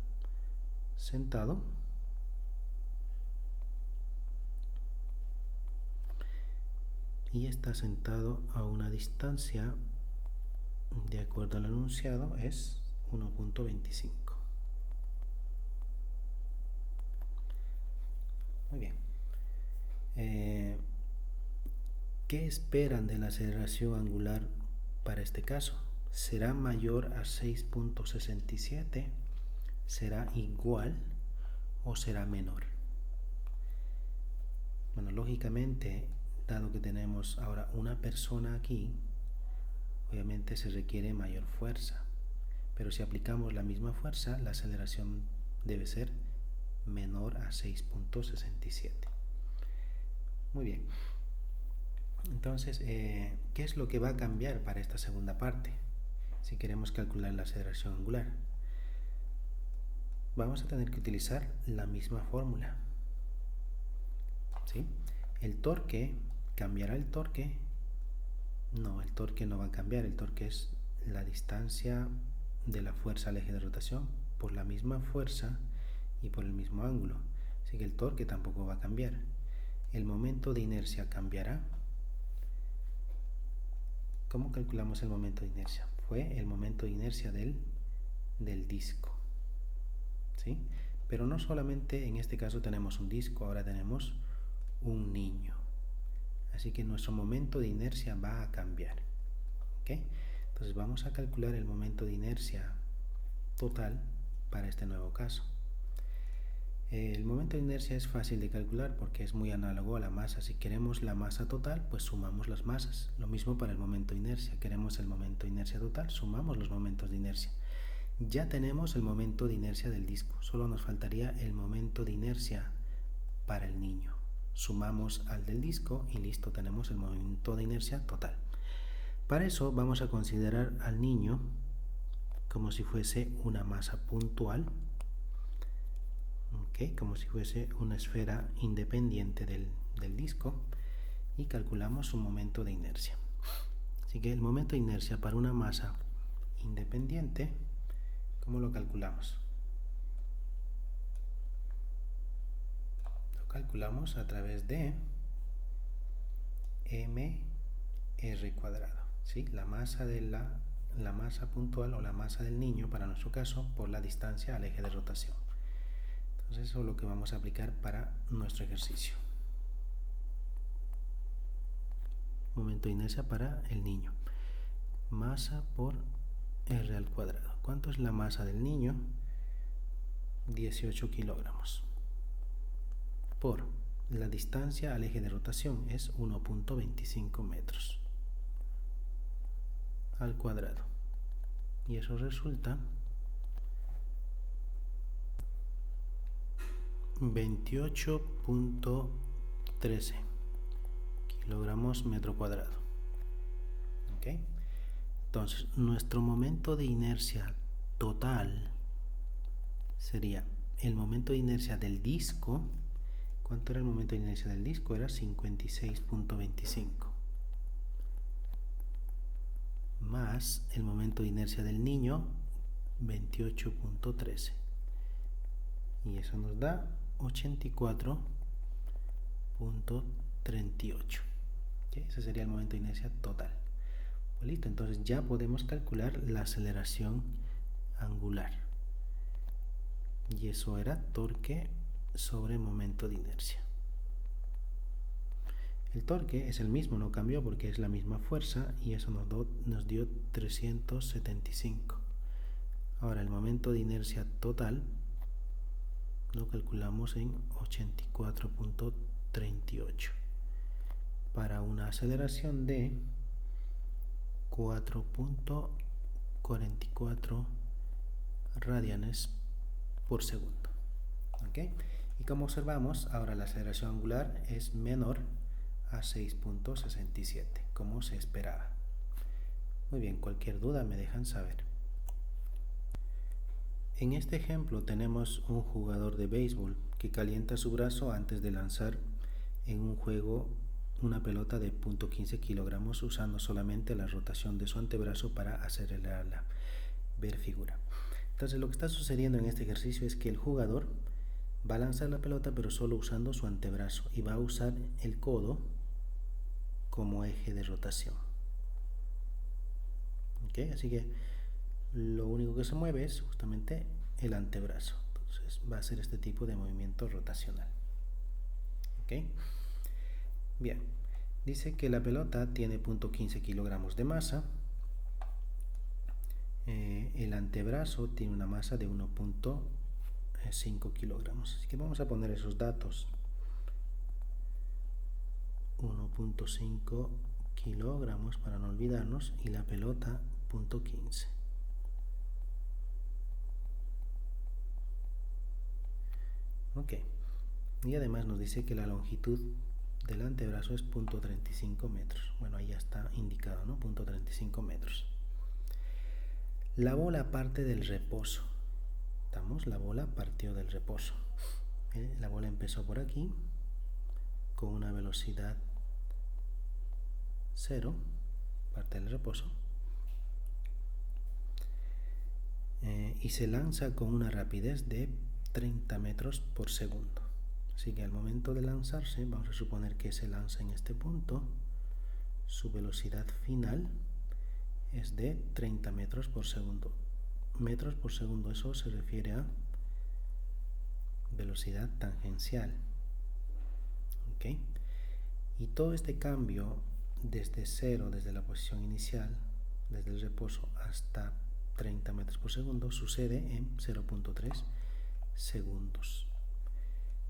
S1: sentado. Y está sentado a una distancia, de acuerdo al enunciado, es 1.25. Muy bien. ¿Qué esperan de la aceleración angular para este caso? ¿Será mayor a 6.67? ¿Será igual o será menor? Bueno, lógicamente, dado que tenemos ahora una persona aquí, obviamente se requiere mayor fuerza, pero si aplicamos la misma fuerza, la aceleración debe ser menor a 6.67. Muy bien. Entonces, ¿qué es lo que va a cambiar para esta segunda parte? Si queremos calcular la aceleración angular, vamos a tener que utilizar la misma fórmula. ¿Sí? El torque, ¿cambiará el torque? No, el torque no va a cambiar. El torque es la distancia de la fuerza al eje de rotación por la misma fuerza y por el mismo ángulo. Así que el torque tampoco va a cambiar. El momento de inercia cambiará. ¿Cómo calculamos el momento de inercia? Fue el momento de inercia del disco. ¿Sí? Pero no solamente en este caso tenemos un disco, ahora tenemos un niño. Así que nuestro momento de inercia va a cambiar. ¿Okay? Entonces vamos a calcular el momento de inercia total para este nuevo caso. El momento de inercia es fácil de calcular porque es muy análogo a la masa. Si queremos la masa total, pues sumamos las masas. Lo mismo para el momento de inercia. Queremos el momento de inercia total, sumamos los momentos de inercia. Ya tenemos el momento de inercia del disco. Solo nos faltaría el momento de inercia para el niño. Sumamos al del disco y listo, tenemos el momento de inercia total. Para eso vamos a considerar al niño como si fuese una masa puntual. Como si fuese una esfera independiente del disco y calculamos su momento de inercia. Así que el momento de inercia para una masa independiente, ¿cómo lo calculamos? Lo calculamos a través de mr cuadrado, ¿sí? La masa de la masa puntual o la masa del niño para nuestro caso por la distancia al eje de rotación. Entonces eso es lo que vamos a aplicar para nuestro ejercicio. Momento de inercia para el niño. Masa por r al cuadrado. ¿Cuánto es la masa del niño? 18 kilogramos. Por la distancia al eje de rotación es 1.25 metros al cuadrado. Y eso resulta 28.13 kilogramos metro cuadrado. ¿Okay? Entonces, nuestro momento de inercia total sería el momento de inercia del disco. ¿Cuánto era el momento de inercia del disco? Era 56.25 más el momento de inercia del niño, 28.13, y eso nos da 84.38. ¿Okay? Ese sería el momento de inercia total. Pues listo, entonces ya podemos calcular la aceleración angular. Y eso era torque sobre momento de inercia. El torque es el mismo, no cambió porque es la misma fuerza y eso nos dio 375. Ahora el momento de inercia total lo calculamos en 84.38 para una aceleración de 4.44 radianes por segundo. ¿Okay? Y como observamos, ahora la aceleración angular es menor a 6.67, como se esperaba. Muy bien, cualquier duda me dejan saber. En este ejemplo tenemos un jugador de béisbol que calienta su brazo antes de lanzar en un juego una pelota de 0.15 kilogramos usando solamente la rotación de su antebrazo para acelerarla. Ver figura. Entonces lo que está sucediendo en este ejercicio es que el jugador va a lanzar la pelota pero solo usando su antebrazo y va a usar el codo como eje de rotación. ¿Okay? Así que lo único que se mueve es justamente el antebrazo. Entonces va a ser este tipo de movimiento rotacional. ¿Okay? Bien, dice que la pelota tiene 0.15 kilogramos de masa. El antebrazo tiene una masa de 1.5 kilogramos. Así que vamos a poner esos datos. 1.5 kilogramos para no olvidarnos, y la pelota 0.15. Ok, y además nos dice que la longitud del antebrazo es 0.35 metros. Bueno, ahí ya está indicado, ¿no? 0.35 metros. La bola parte del reposo. ¿Estamos? La bola partió del reposo. La bola empezó por aquí con una velocidad 0, parte del reposo, y se lanza con una rapidez de 30 metros por segundo. Así que al momento de lanzarse, vamos a suponer que se lanza en este punto, su velocidad final es de 30 metros por segundo. Metros por segundo, eso se refiere a velocidad tangencial. ¿Ok? Y todo este cambio desde 0, desde la posición inicial, desde el reposo hasta 30 metros por segundo, sucede en 0.3 segundos.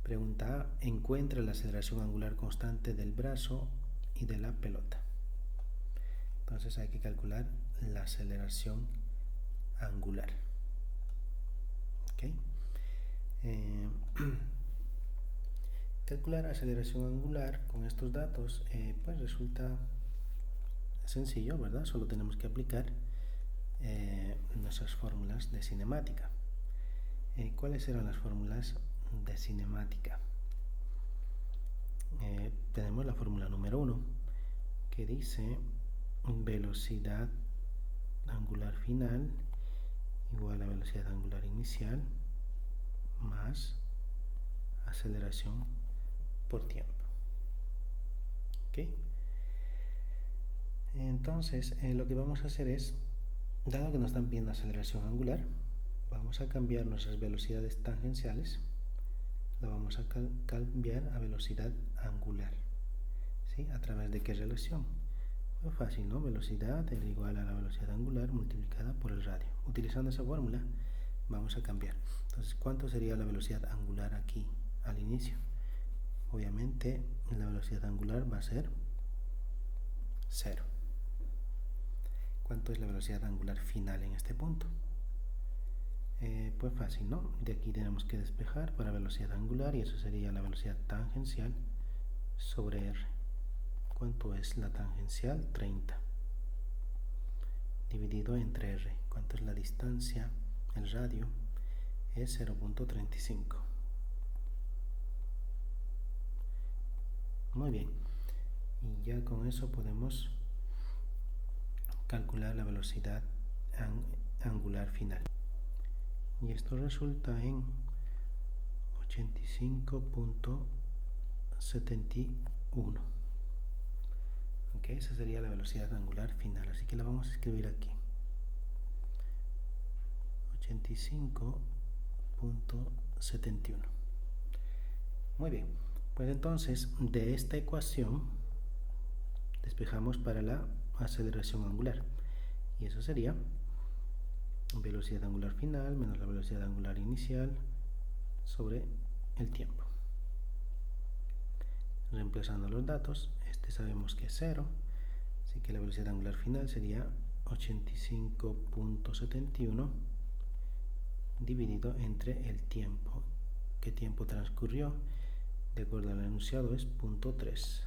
S1: Pregunta A. Encuentra la aceleración angular constante del brazo y de la pelota. Entonces hay que calcular la aceleración angular. ¿Okay? Calcular aceleración angular con estos datos pues resulta sencillo, ¿verdad? Solo tenemos que aplicar nuestras fórmulas de cinemática. ¿Cuáles eran las fórmulas de cinemática? Tenemos la fórmula número 1 que dice velocidad angular final igual a velocidad angular inicial más aceleración por tiempo. ¿Ok? Entonces, lo que vamos a hacer es, dado que nos están pidiendo aceleración angular, vamos a cambiar nuestras velocidades tangenciales, la vamos a cambiar a velocidad angular. ¿Sí? ¿A través de qué relación? Muy fácil, ¿no? Velocidad es igual a la velocidad angular multiplicada por el radio. Utilizando esa fórmula, vamos a cambiar. Entonces, ¿cuánto sería la velocidad angular aquí al inicio? Obviamente, la velocidad angular va a ser 0. ¿Cuánto es la velocidad angular final en este punto? Pues fácil, ¿no? De aquí tenemos que despejar para velocidad angular y eso sería la velocidad tangencial sobre R. ¿Cuánto es la tangencial? 30. Dividido entre R. ¿Cuánto es la distancia? El radio es 0.35. Muy bien. Y ya con eso podemos calcular la velocidad angular final. Y esto resulta en 85.71. ¿Ok? Esa sería la velocidad angular final. Así que la vamos a escribir aquí. 85.71. Muy bien. Pues entonces, de esta ecuación, despejamos para la aceleración angular. Y eso sería velocidad angular final menos la velocidad angular inicial sobre el tiempo. Reemplazando los datos, este sabemos que es 0, así que la velocidad angular final sería 85.71 dividido entre el tiempo. ¿Qué tiempo transcurrió? De acuerdo al enunciado es 0.3. Así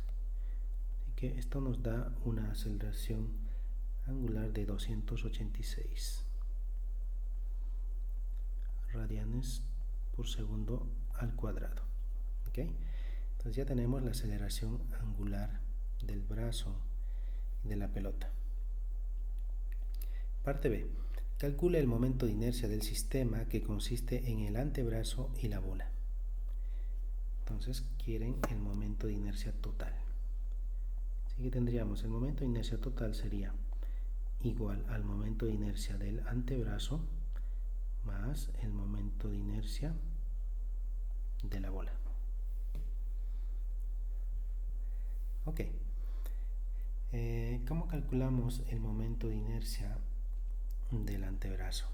S1: que esto nos da una aceleración angular de 286 radianes por segundo al cuadrado. ¿Ok? Entonces ya tenemos la aceleración angular del brazo y de la pelota. Parte B. Calcula el momento de inercia del sistema que consiste en el antebrazo y la bola. Entonces quieren el momento de inercia total. Así que tendríamos el momento de inercia total sería igual al momento de inercia del antebrazo más el momento de inercia de la bola. Ok. ¿Cómo calculamos el momento de inercia del antebrazo?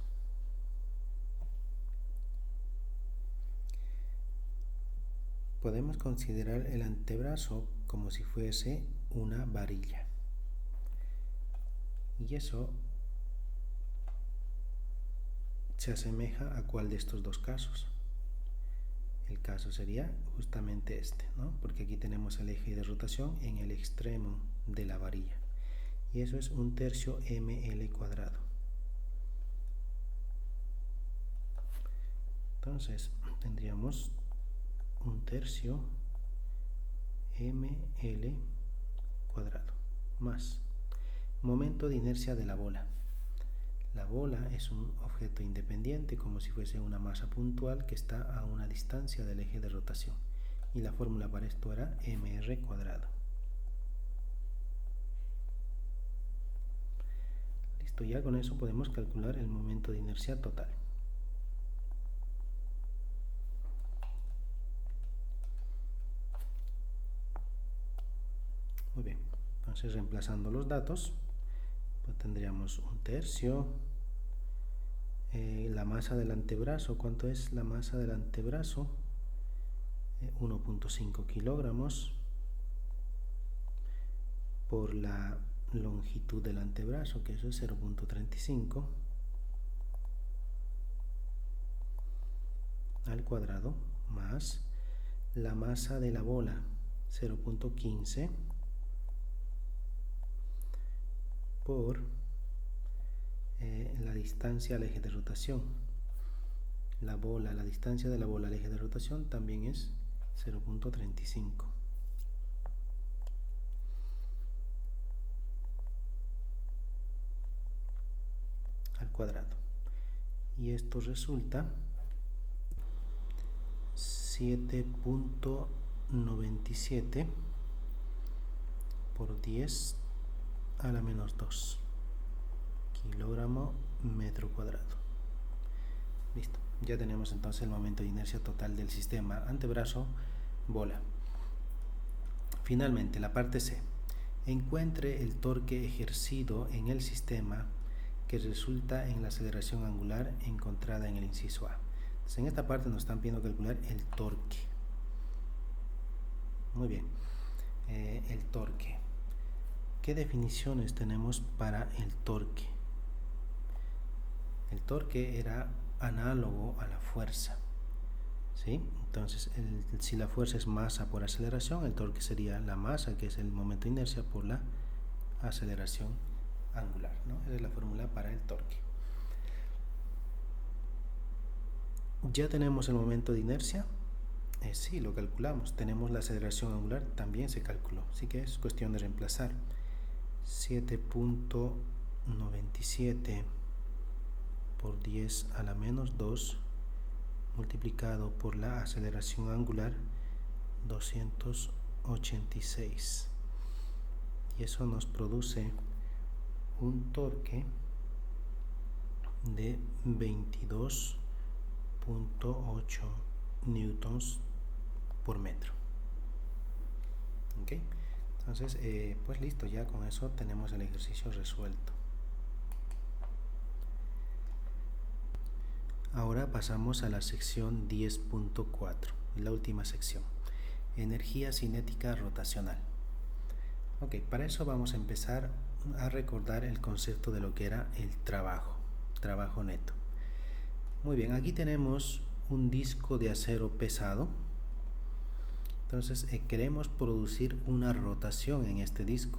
S1: Podemos considerar el antebrazo como si fuese una varilla. Y eso se asemeja a cuál de estos dos casos. El caso sería justamente este, ¿no? Porque aquí tenemos el eje de rotación en el extremo de la varilla. Y eso es 1/3 ml cuadrado. Entonces tendríamos 1/3 ml cuadrado más momento de inercia de la bola. La bola es un objeto independiente, como si fuese una masa puntual que está a una distancia del eje de rotación. Y la fórmula para esto era mr cuadrado. Listo, ya con eso podemos calcular el momento de inercia total. Muy bien, entonces reemplazando los datos, pues tendríamos 1/3. La masa del antebrazo, ¿cuánto es la masa del antebrazo? 1.5 kilogramos por la longitud del antebrazo, que eso es 0.35 al cuadrado, más la masa de la bola, 0.15 por la distancia al eje de rotación. La distancia de la bola al eje de rotación también es 0.35 al cuadrado. Y esto resulta 7.97 por 10 a la menos 2 kilogramo metro cuadrado. Listo, ya tenemos entonces el momento de inercia total del sistema antebrazo bola. Finalmente, la parte C. Encuentre el torque ejercido en el sistema que resulta en la aceleración angular encontrada en el inciso A. Entonces, en esta parte nos están pidiendo calcular el torque. Muy bien, el torque. ¿Qué definiciones tenemos para el torque? El torque era análogo a la fuerza, ¿sí? Entonces, si la fuerza es masa por aceleración, el torque sería la masa, que es el momento de inercia, por la aceleración angular, ¿no? Esa es la fórmula para el torque. Ya tenemos el momento de inercia, sí, lo calculamos. Tenemos la aceleración angular, también se calculó, así que es cuestión de reemplazar. 7.97 por 10 a la menos 2 multiplicado por la aceleración angular, 286, y eso nos produce un torque de 22.8 newtons por metro. ¿Ok? Entonces, pues listo, ya con eso tenemos el ejercicio resuelto. Ahora pasamos a la sección 10.4, la última sección, energía cinética rotacional. Ok, para eso vamos a empezar a recordar el concepto de lo que era el trabajo neto. Muy bien, aquí tenemos un disco de acero pesado. Entonces queremos producir una rotación en este disco.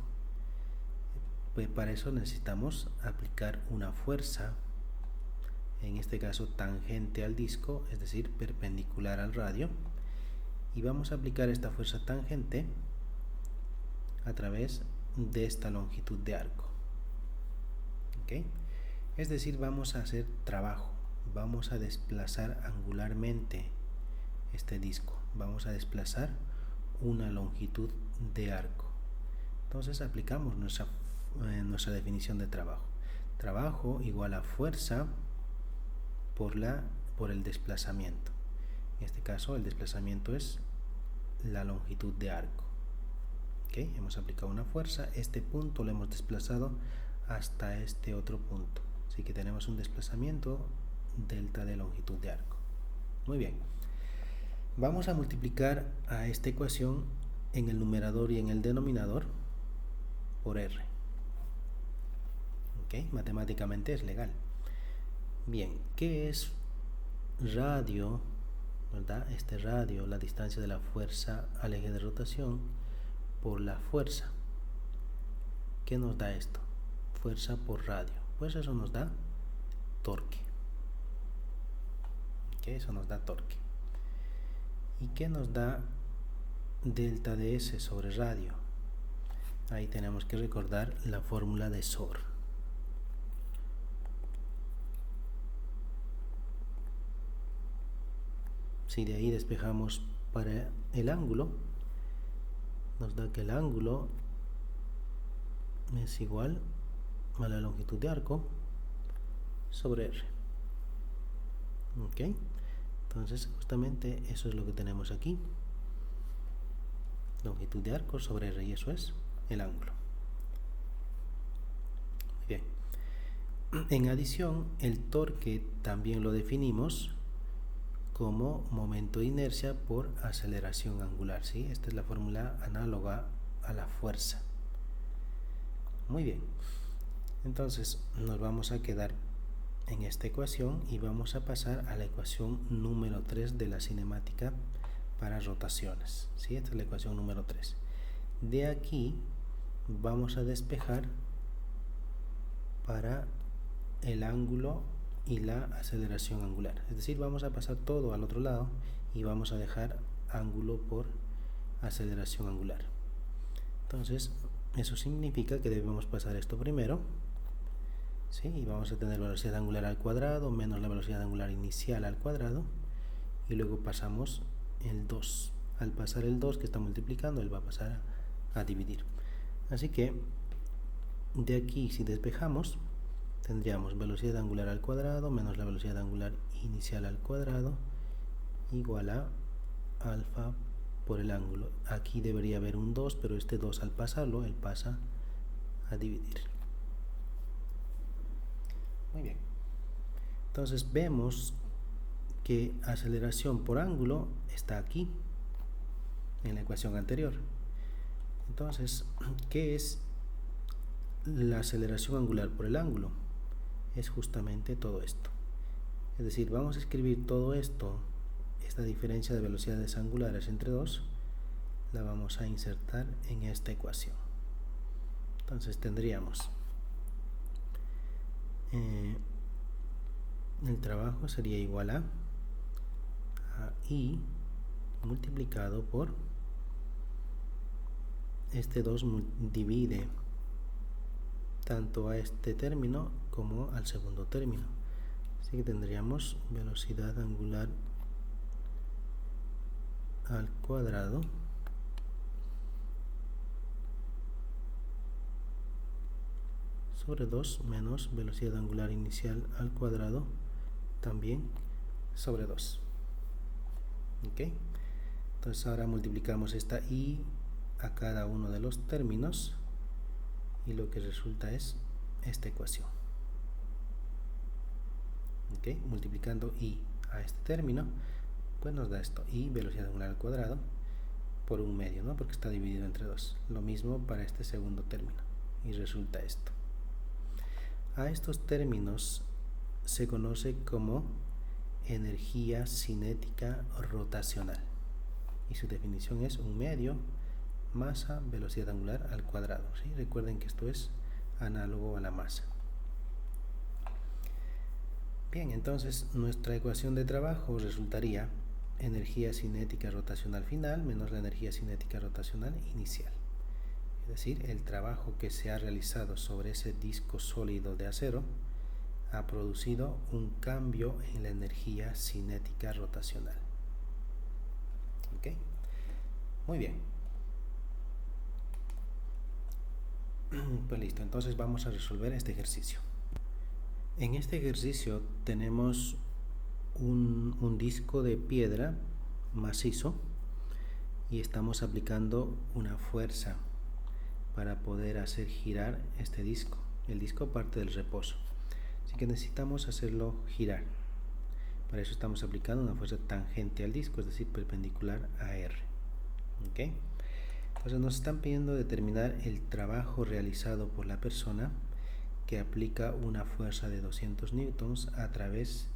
S1: Pues para eso necesitamos aplicar una fuerza, en este caso tangente al disco, es decir, perpendicular al radio, y vamos a aplicar esta fuerza tangente a través de esta longitud de arco. ¿Okay? Es decir, vamos a hacer trabajo, vamos a desplazar angularmente este disco, vamos a desplazar una longitud de arco. Entonces aplicamos nuestra definición de trabajo. Trabajo igual a fuerza por el desplazamiento. En este caso el desplazamiento es la longitud de arco. ¿Okay? Hemos aplicado una fuerza, este punto lo hemos desplazado hasta este otro punto, así que tenemos un desplazamiento delta de longitud de arco. Muy bien, vamos a multiplicar a esta ecuación en el numerador y en el denominador por R. Matemáticamente es legal. Bien, ¿qué es radio? ¿Verdad? Este radio, la distancia de la fuerza al eje de rotación por la fuerza. ¿Qué nos da esto? Fuerza por radio. Pues eso nos da torque. Eso nos da torque. ¿Y qué nos da delta de S sobre radio? Ahí tenemos que recordar la fórmula de SOR. Si de ahí despejamos para el ángulo, nos da que el ángulo es igual a la longitud de arco sobre R. Entonces justamente eso es lo que tenemos aquí, longitud de arco sobre R, y eso es el ángulo. Bien, en adición, el torque también lo definimos como momento de inercia por aceleración angular, ¿sí? Esta es la fórmula análoga a la fuerza. Muy bien, entonces nos vamos a quedar en esta ecuación y vamos a pasar a la ecuación número 3 de la cinemática para rotaciones, ¿sí? Esta es la ecuación número 3. De aquí vamos a despejar para el ángulo y la aceleración angular, es decir, vamos a pasar todo al otro lado y vamos a dejar ángulo por aceleración angular. Entonces eso significa que debemos pasar esto primero, ¿sí? Y vamos a tener la velocidad angular al cuadrado menos la velocidad angular inicial al cuadrado, y luego pasamos el 2. Al pasar el 2 que está multiplicando, él va a pasar a dividir. Así que de aquí, si despejamos, tendríamos velocidad angular al cuadrado menos la velocidad angular inicial al cuadrado igual a alfa por el ángulo. Aquí debería haber un 2, pero este 2 al pasarlo, él pasa a dividir. Muy bien. Entonces vemos que aceleración por ángulo está aquí, en la ecuación anterior. Entonces, ¿qué es la aceleración angular por el ángulo? Es justamente todo esto. Es decir, vamos a escribir todo esto, esta diferencia de velocidades angulares entre dos, la vamos a insertar en esta ecuación. Entonces tendríamos el trabajo sería igual a I multiplicado por este 2 divide tanto a este término como al segundo término, así que tendríamos velocidad angular al cuadrado sobre 2 menos velocidad angular inicial al cuadrado también sobre 2. Entonces ahora multiplicamos esta I a cada uno de los términos y lo que resulta es esta ecuación. Multiplicando I a este término, pues nos da esto, I velocidad angular al cuadrado por un medio, ¿no? Porque está dividido entre 2. Lo mismo para este segundo término y resulta esto. A estos términos se conoce como energía cinética rotacional y su definición es un medio masa velocidad angular al cuadrado, ¿sí? Recuerden que esto es análogo a la masa. Bien, entonces nuestra ecuación de trabajo resultaría energía cinética rotacional final menos la energía cinética rotacional inicial. Es decir, el trabajo que se ha realizado sobre ese disco sólido de acero ha producido un cambio en la energía cinética rotacional. Muy bien. Pues listo, entonces vamos a resolver este ejercicio. En este ejercicio tenemos un disco de piedra macizo y estamos aplicando una fuerza para poder hacer girar este disco. El disco parte del reposo, así que necesitamos hacerlo girar. Para eso estamos aplicando una fuerza tangente al disco, es decir, perpendicular a R. Entonces nos están pidiendo determinar el trabajo realizado por la persona que aplica una fuerza de 200 newtons a través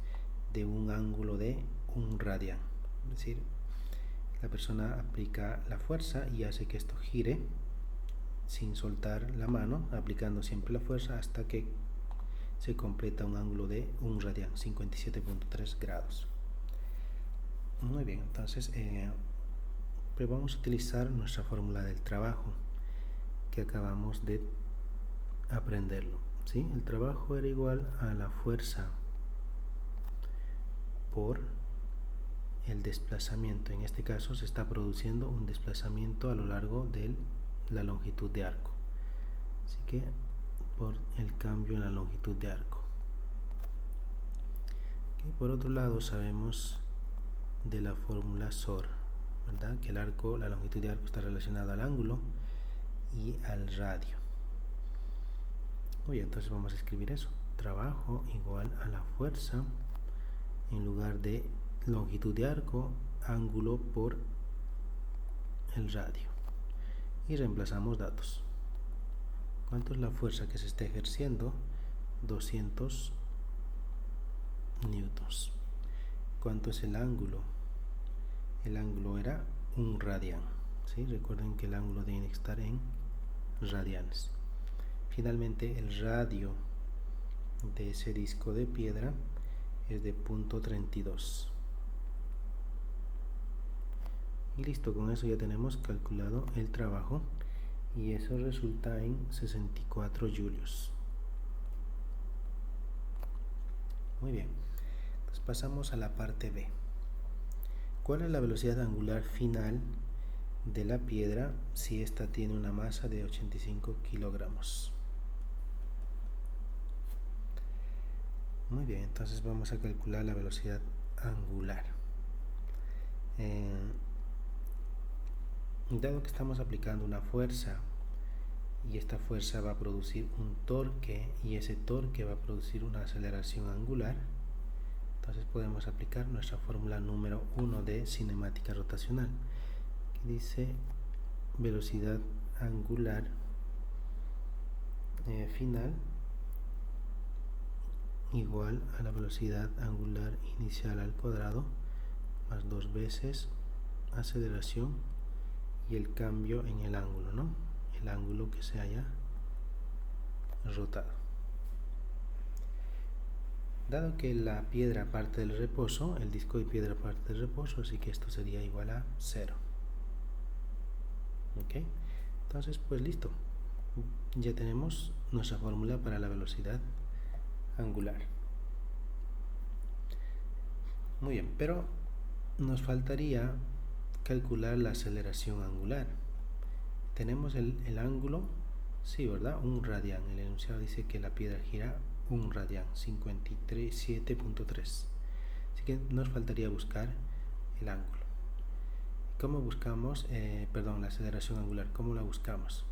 S1: de un ángulo de 1 radian. Es decir, la persona aplica la fuerza y hace que esto gire sin soltar la mano, aplicando siempre la fuerza hasta que se completa un ángulo de 1 radian, 57.3 grados. Muy bien, entonces pues vamos a utilizar nuestra fórmula del trabajo que acabamos de aprenderlo, ¿sí? El trabajo era igual a la fuerza por el desplazamiento. En este caso se está produciendo un desplazamiento a lo largo de la longitud de arco, así que por el cambio en la longitud de arco. Okay. Por otro lado, sabemos de la fórmula SOR, ¿verdad? Que el arco, la longitud de arco está relacionada al ángulo y al radio. Muy bien, entonces vamos a escribir eso: trabajo igual a la fuerza, en lugar de longitud de arco, ángulo por el radio, y reemplazamos datos. ¿Cuánto es la fuerza que se está ejerciendo? 200 newtons. ¿Cuánto es el ángulo? El ángulo era 1 radian, ¿sí? Recuerden que el ángulo debe estar en radianes. Finalmente, el radio de ese disco de piedra es de 0.32. Y listo, con eso ya tenemos calculado el trabajo y eso resulta en 64 julios. Muy bien, entonces pasamos a la parte B. ¿Cuál es la velocidad angular final de la piedra si ésta tiene una masa de 85 kilogramos? Muy bien, entonces vamos a calcular la velocidad angular. Dado que estamos aplicando una fuerza y esta fuerza va a producir un torque y ese torque va a producir una aceleración angular, entonces podemos aplicar nuestra fórmula número 1 de cinemática rotacional, que dice velocidad angular final igual a la velocidad angular inicial al cuadrado más 2 veces aceleración y el cambio en el ángulo, ¿no? El ángulo que se haya rotado. Dado que la piedra parte del reposo, el disco de piedra parte del reposo, así que esto sería igual a 0. ¿Ok? Entonces, pues listo. Ya tenemos nuestra fórmula para la velocidad angular. Muy bien, pero nos faltaría calcular la aceleración angular. Tenemos el ángulo, sí, ¿verdad? 1 radian. El enunciado dice que la piedra gira 1 radian, 57.3. Así que nos faltaría buscar el ángulo. ¿Cómo buscamos, la aceleración angular? ¿Cómo la buscamos?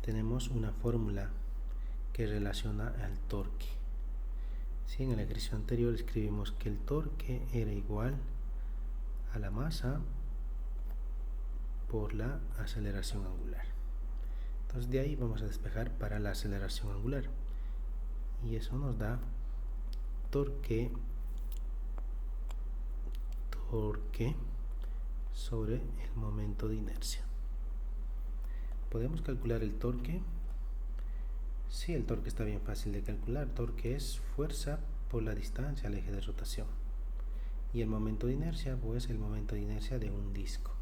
S1: Tenemos una fórmula que relaciona al torque. Si en el ejercicio anterior escribimos que el torque era igual a la masa por la aceleración angular. Entonces de ahí vamos a despejar para la aceleración angular y eso nos da torque sobre el momento de inercia. ¿Podemos calcular el torque? Sí, el torque está bien fácil de calcular. Torque es fuerza por la distancia al eje de rotación. Y el momento de inercia, pues el momento de inercia de un disco.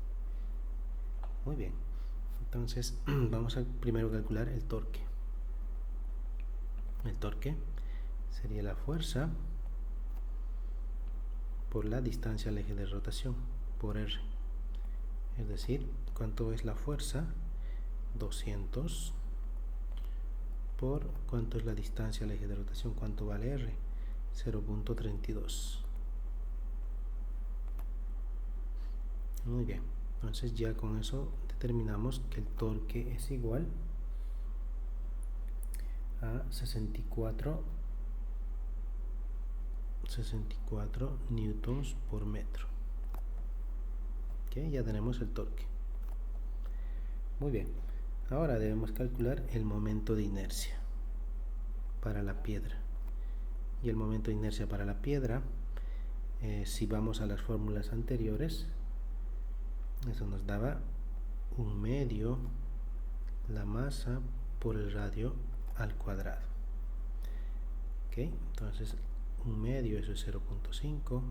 S1: Muy bien. Entonces, vamos a primero calcular el torque. El torque sería la fuerza por la distancia al eje de rotación, por R. Es decir, ¿cuánto es la fuerza? 200 por ¿cuánto es la distancia al eje de rotación? ¿Cuánto vale R? 0.32. Muy bien, entonces ya con eso determinamos que el torque es igual a 64 newtons por metro. Ya tenemos el torque. Muy bien, ahora debemos calcular el momento de inercia. para la piedra. Y el momento de inercia para la piedra, si vamos a las fórmulas anteriores, eso nos daba 1/2 la masa por el radio al cuadrado. ¿Ok? Entonces 1/2, eso es 0.5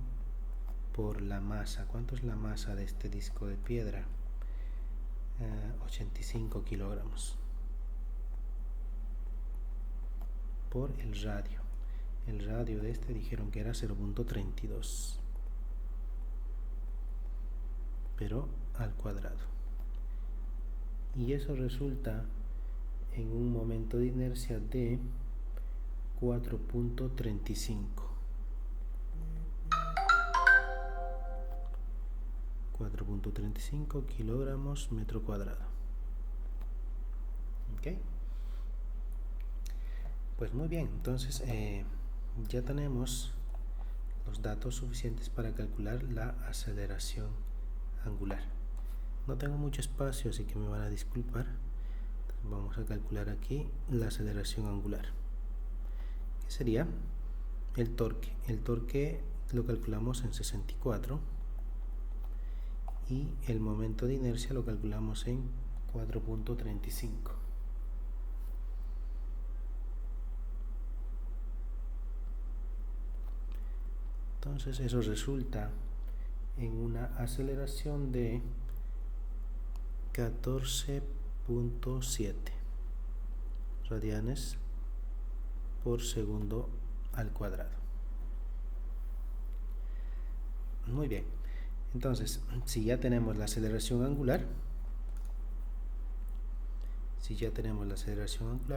S1: por la masa. ¿Cuánto es la masa de este disco de piedra? 85 kilogramos por el radio. El radio de este dijeron que era 0.32, pero al cuadrado. Y eso resulta en un momento de inercia de 4.35. 4.35 kilogramos metro cuadrado. ¿Ok? Pues muy bien, entonces ya tenemos los datos suficientes para calcular la aceleración angular. No tengo mucho espacio, así que me van a disculpar. Vamos a calcular aquí la aceleración angular. ¿Qué sería? El torque. El torque lo calculamos en 64 y el momento de inercia lo calculamos en 4.35. Entonces eso resulta en una aceleración de 14.7 radianes por segundo al cuadrado. Muy bien, entonces si ya tenemos la aceleración angular,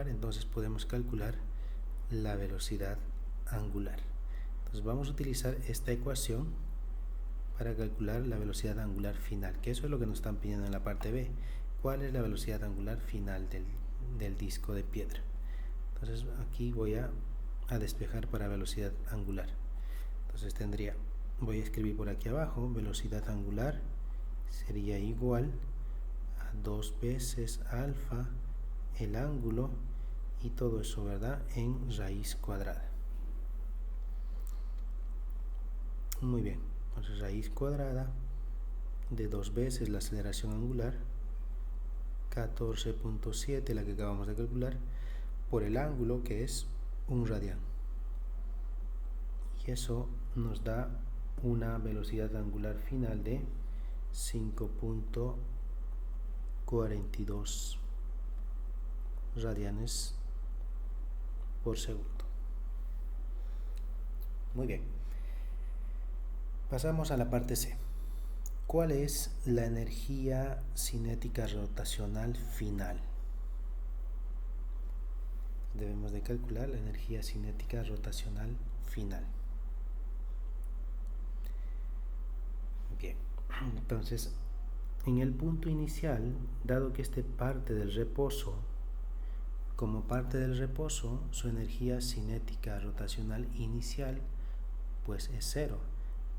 S1: entonces podemos calcular la velocidad angular. Entonces vamos a utilizar esta ecuación para calcular la velocidad angular final, que eso es lo que nos están pidiendo en la parte B. ¿Cuál es la velocidad angular final del disco de piedra? Entonces aquí voy a despejar para velocidad angular. Entonces voy a escribir por aquí abajo, velocidad angular sería igual a 2 veces alfa, el ángulo, y todo eso, ¿verdad?, en raíz cuadrada. Muy bien, entonces raíz cuadrada de 2 veces la aceleración angular, 14.7, la que acabamos de calcular, por el ángulo, que es 1 radián. Y eso nos da una velocidad angular final de 5.42 radianes por segundo. Muy bien. Pasamos a la parte C. ¿Cuál es la energía cinética rotacional final? Debemos de calcular la energía cinética rotacional final. Bien, entonces en el punto inicial, dado que este parte del reposo, como parte del reposo, su energía cinética rotacional inicial pues es 0,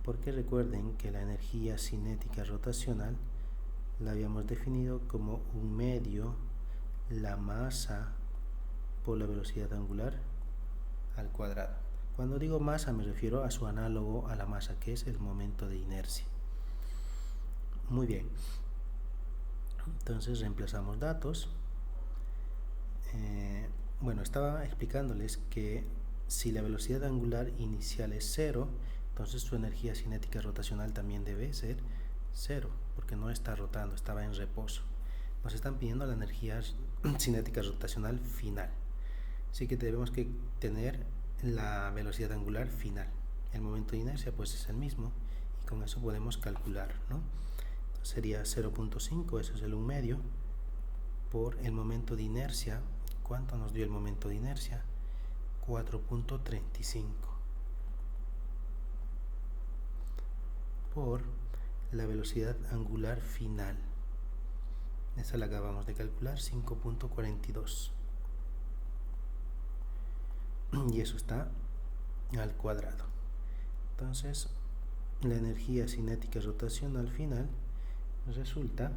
S1: porque recuerden que la energía cinética rotacional la habíamos definido como 1/2 la masa por la velocidad angular al cuadrado. Cuando digo masa me refiero a su análogo a la masa, que es el momento de inercia. Muy bien, entonces reemplazamos datos. Bueno, estaba explicándoles que si la velocidad angular inicial es 0, entonces su energía cinética rotacional también debe ser 0, porque no está rotando, estaba en reposo. Nos están pidiendo la energía cinética rotacional final, así que debemos que tener la velocidad angular final. El momento de inercia pues es el mismo, y con eso podemos calcular, ¿no? Entonces sería 0.5, eso es el 1/2, por el momento de inercia. ¿Cuánto nos dio el momento de inercia? 4.35 por la velocidad angular final. Esa la acabamos de calcular, 5.42. Y eso está al cuadrado. Entonces, la energía cinética rotacional final resulta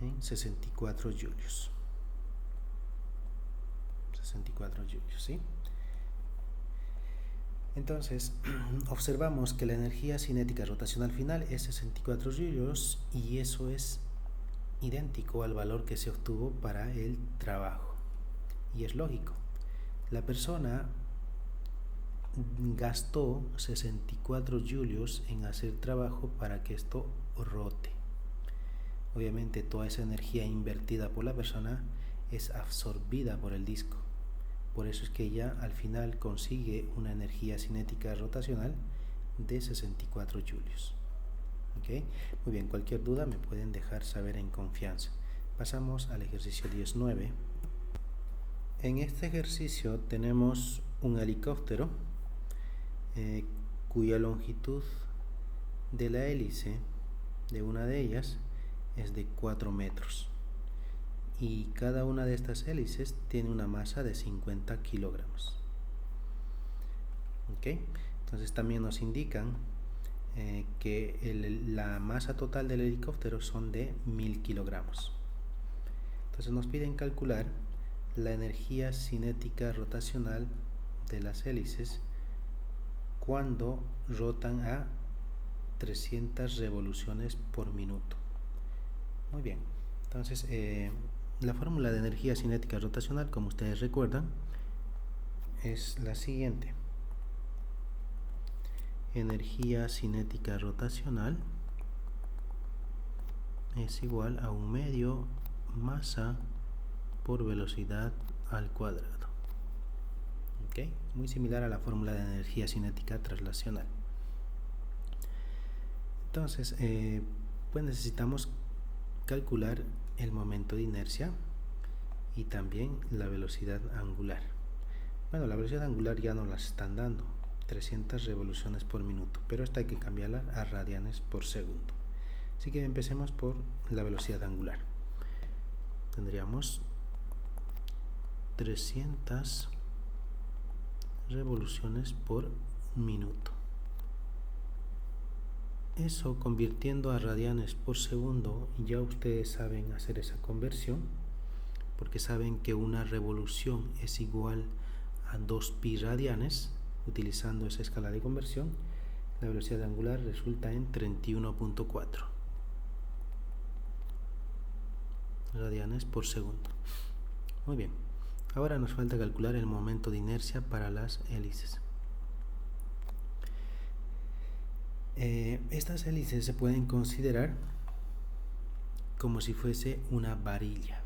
S1: en 64 julios. 64 julios, ¿sí? Entonces, observamos que la energía cinética rotacional final es 64 julios y eso es idéntico al valor que se obtuvo para el trabajo. Y es lógico. La persona gastó 64 julios en hacer trabajo para que esto rote. Obviamente toda esa energía invertida por la persona es absorbida por el disco. Por eso es que ella al final consigue una energía cinética rotacional de 64 julios. ¿Okay? Muy bien, cualquier duda me pueden dejar saber en confianza. Pasamos al ejercicio 19. En este ejercicio tenemos un helicóptero cuya longitud de la hélice de una de ellas es de 4 metros y cada una de estas hélices tiene una masa de 50 kilogramos. ¿Okay? Entonces también nos indican que la masa total del helicóptero son de 1000 kilogramos. Entonces nos piden calcular la energía cinética rotacional de las hélices cuando rotan a 300 revoluciones por minuto. Muy bien, entonces la fórmula de energía cinética rotacional, como ustedes recuerdan, es la siguiente. Energía cinética rotacional es igual a 1/2 masa por velocidad al cuadrado. ¿Okay? Muy similar a la fórmula de energía cinética traslacional. Entonces, pues necesitamos calcular el momento de inercia y también la velocidad angular. Bueno, la velocidad angular ya nos la están dando, 300 revoluciones por minuto, pero esta hay que cambiarla a radianes por segundo. Así que empecemos por la velocidad angular. Tendríamos 300 revoluciones por minuto. Eso convirtiendo a radianes por segundo, ya ustedes saben hacer esa conversión, porque saben que una revolución es igual a 2pi radianes. Utilizando esa escala de conversión, la velocidad angular resulta en 31.4 radianes por segundo. Muy bien, ahora nos falta calcular el momento de inercia para las hélices. Estas hélices se pueden considerar como si fuese una varilla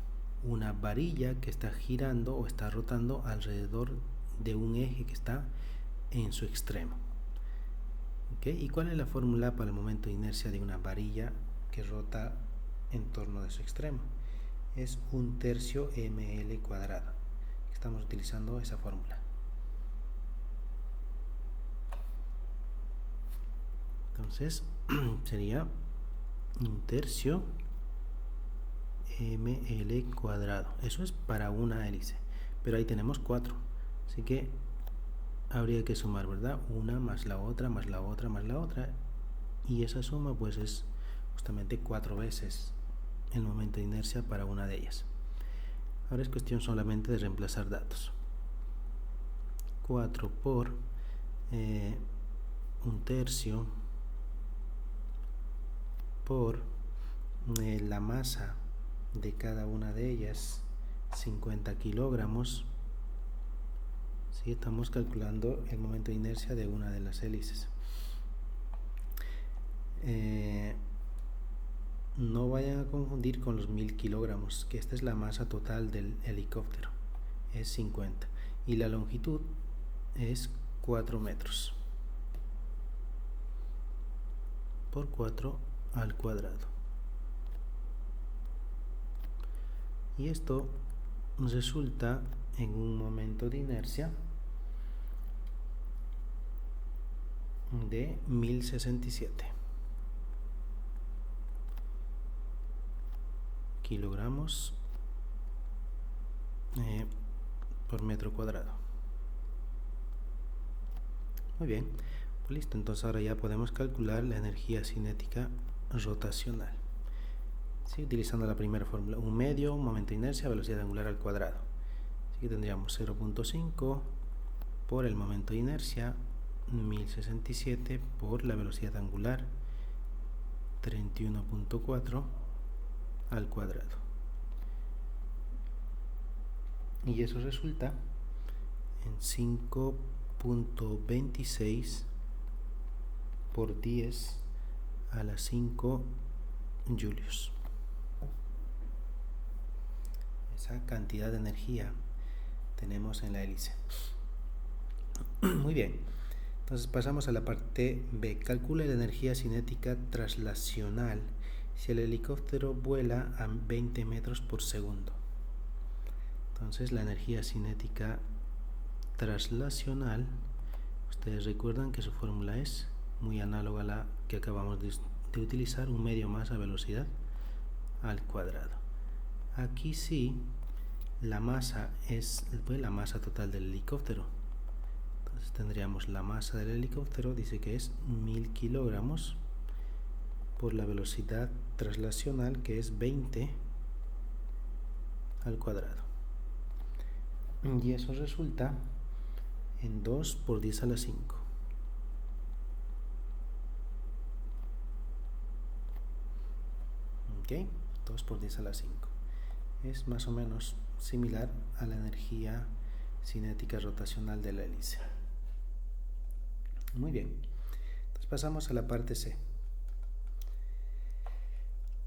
S1: que está girando o está rotando alrededor de un eje que está en su extremo. ¿Okay? ¿Y cuál es la fórmula para el momento de inercia de una varilla que rota en torno de su extremo? Es 1/3 ml cuadrado. Estamos utilizando esa fórmula. Entonces sería 1/3 ml cuadrado. Eso es para una hélice, pero ahí tenemos 4, así que habría que sumar, ¿verdad? Una más la otra, más la otra, más la otra, y esa suma pues es justamente 4 veces el momento de inercia para una de ellas. Ahora es cuestión solamente de reemplazar datos. 4 por 1/3 por la masa de cada una de ellas, 50 kilogramos. ¿Sí? Estamos calculando el momento de inercia de una de las hélices. No vayan a confundir con los 1000 kilogramos, que esta es la masa total del helicóptero, es 50, y la longitud es 4 metros por 4 al cuadrado. Y esto resulta en un momento de inercia de 1067 kilogramos por metro cuadrado. Muy bien, pues listo. Entonces ahora ya podemos calcular la energía cinética rotacional. Sí, utilizando la primera fórmula, 1/2 momento de inercia, velocidad angular al cuadrado. Así Aquí tendríamos 0.5 por el momento de inercia, 1067 por la velocidad angular, 31.4 al cuadrado. Y eso resulta en 5.26 por 10 a la 5 julios. Esa cantidad de energía tenemos en la hélice. Muy bien, entonces pasamos a la parte B. Calcula la energía cinética traslacional si el helicóptero vuela a 20 metros por segundo. Entonces la energía cinética traslacional, ustedes recuerdan que su fórmula es muy análoga a la que acabamos de utilizar, un medio masa velocidad al cuadrado. Aquí sí, la masa es la masa total del helicóptero. Entonces tendríamos la masa del helicóptero, dice que es 1000 kilogramos por la velocidad traslacional, que es 20 al cuadrado. Y eso resulta en 2 por 10 a la 5. ¿Ok? 2 por 10 a la 5. Es más o menos similar a la energía cinética rotacional de la hélice. Muy bien. Entonces pasamos a la parte C.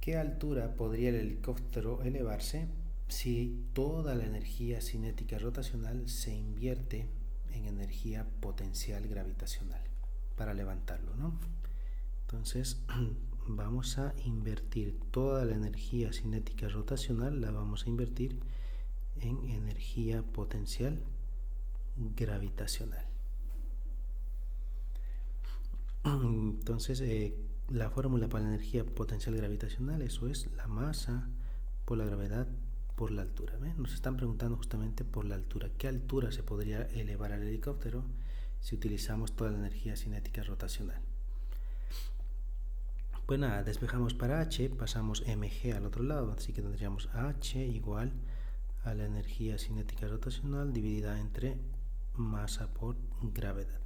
S1: ¿Qué altura podría el helicóptero elevarse si toda la energía cinética rotacional se invierte en energía potencial gravitacional para levantarlo, ¿no? Entonces vamos a invertir toda la energía cinética rotacional, la vamos a invertir en energía potencial gravitacional. Entonces la fórmula para la energía potencial gravitacional, eso es la masa por la gravedad por la altura. Nos están preguntando justamente por la altura. ¿Qué altura se podría elevar al helicóptero si utilizamos toda la energía cinética rotacional? Pues nada, despejamos para h, pasamos mg al otro lado, así que tendríamos h igual a la energía cinética rotacional dividida entre masa por gravedad.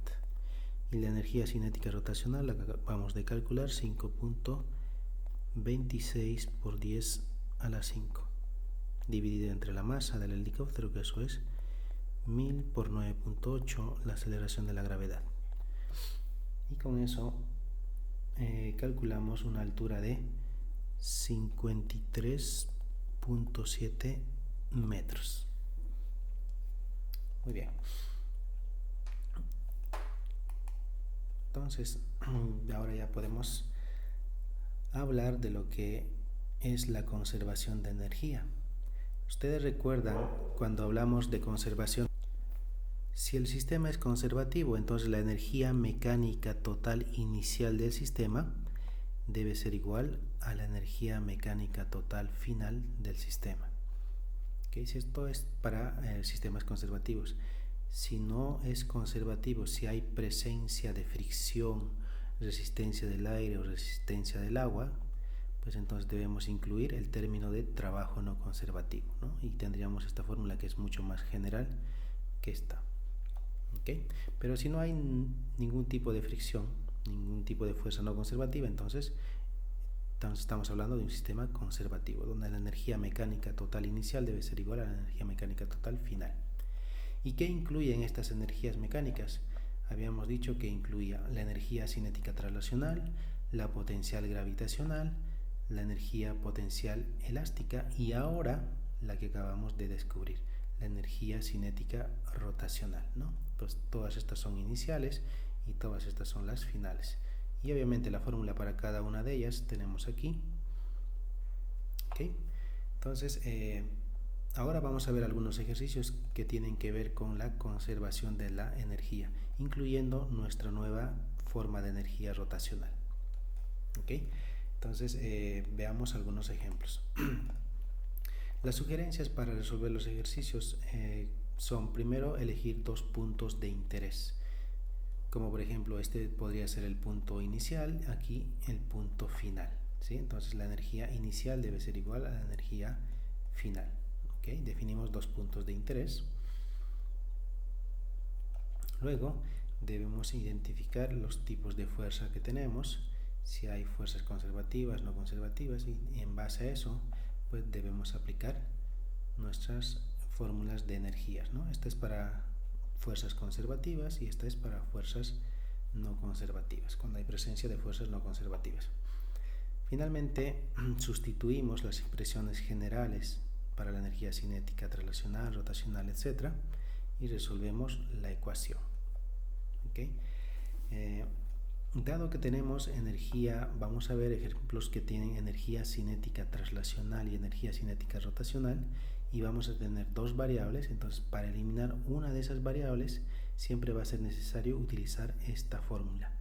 S1: Y la energía cinética rotacional la acabamos de calcular, 5.26 por 10 a la 5, dividida entre la masa del helicóptero, que eso es 1000 por 9.8, la aceleración de la gravedad. Y con eso calculamos una altura de 53.7 metros. Muy bien. Entonces, ahora ya podemos hablar de lo que es la conservación de energía. Ustedes recuerdan cuando hablamos de conservación, si el sistema es conservativo, entonces la energía mecánica total inicial del sistema debe ser igual a la energía mecánica total final del sistema. ¿Okay? Si esto es para sistemas conservativos. Si no es conservativo, si hay presencia de fricción, resistencia del aire o resistencia del agua, pues entonces debemos incluir el término de trabajo no conservativo, ¿no? Y tendríamos esta fórmula que es mucho más general que esta. ¿Okay? Pero si no hay ningún tipo de fricción, ningún tipo de fuerza no conservativa, entonces estamos hablando de un sistema conservativo, donde la energía mecánica total inicial debe ser igual a la energía mecánica total final. ¿Y qué incluyen estas energías mecánicas? Habíamos dicho que incluía la energía cinética traslacional, la potencial gravitacional, la energía potencial elástica y ahora la que acabamos de descubrir, la energía cinética rotacional, ¿no? Pues todas estas son iniciales y todas estas son las finales. Y obviamente la fórmula para cada una de ellas tenemos aquí. ¿Okay? Entonces, ahora vamos a ver algunos ejercicios que tienen que ver con la conservación de la energía, incluyendo nuestra nueva forma de energía rotacional. ¿Okay? Entonces, veamos algunos ejemplos. Las sugerencias para resolver los ejercicios son, primero, elegir dos puntos de interés. Como por ejemplo, este podría ser el punto inicial, aquí el punto final, ¿sí? Entonces la energía inicial debe ser igual a la energía final. ¿Okay? Definimos dos puntos de interés. Luego debemos identificar los tipos de fuerza que tenemos, si hay fuerzas conservativas, no conservativas, y en base a eso pues debemos aplicar nuestras fórmulas de energías, ¿no? Esta es para fuerzas conservativas y esta es para fuerzas no conservativas, cuando hay presencia de fuerzas no conservativas. Finalmente, sustituimos las expresiones generales para la energía cinética, traslacional, rotacional, etc. y resolvemos la ecuación. ¿Okay? Dado que tenemos energía, vamos a ver ejemplos que tienen energía cinética traslacional y energía cinética rotacional, y vamos a tener dos variables. Entonces, para eliminar una de esas variables siempre va a ser necesario utilizar esta fórmula.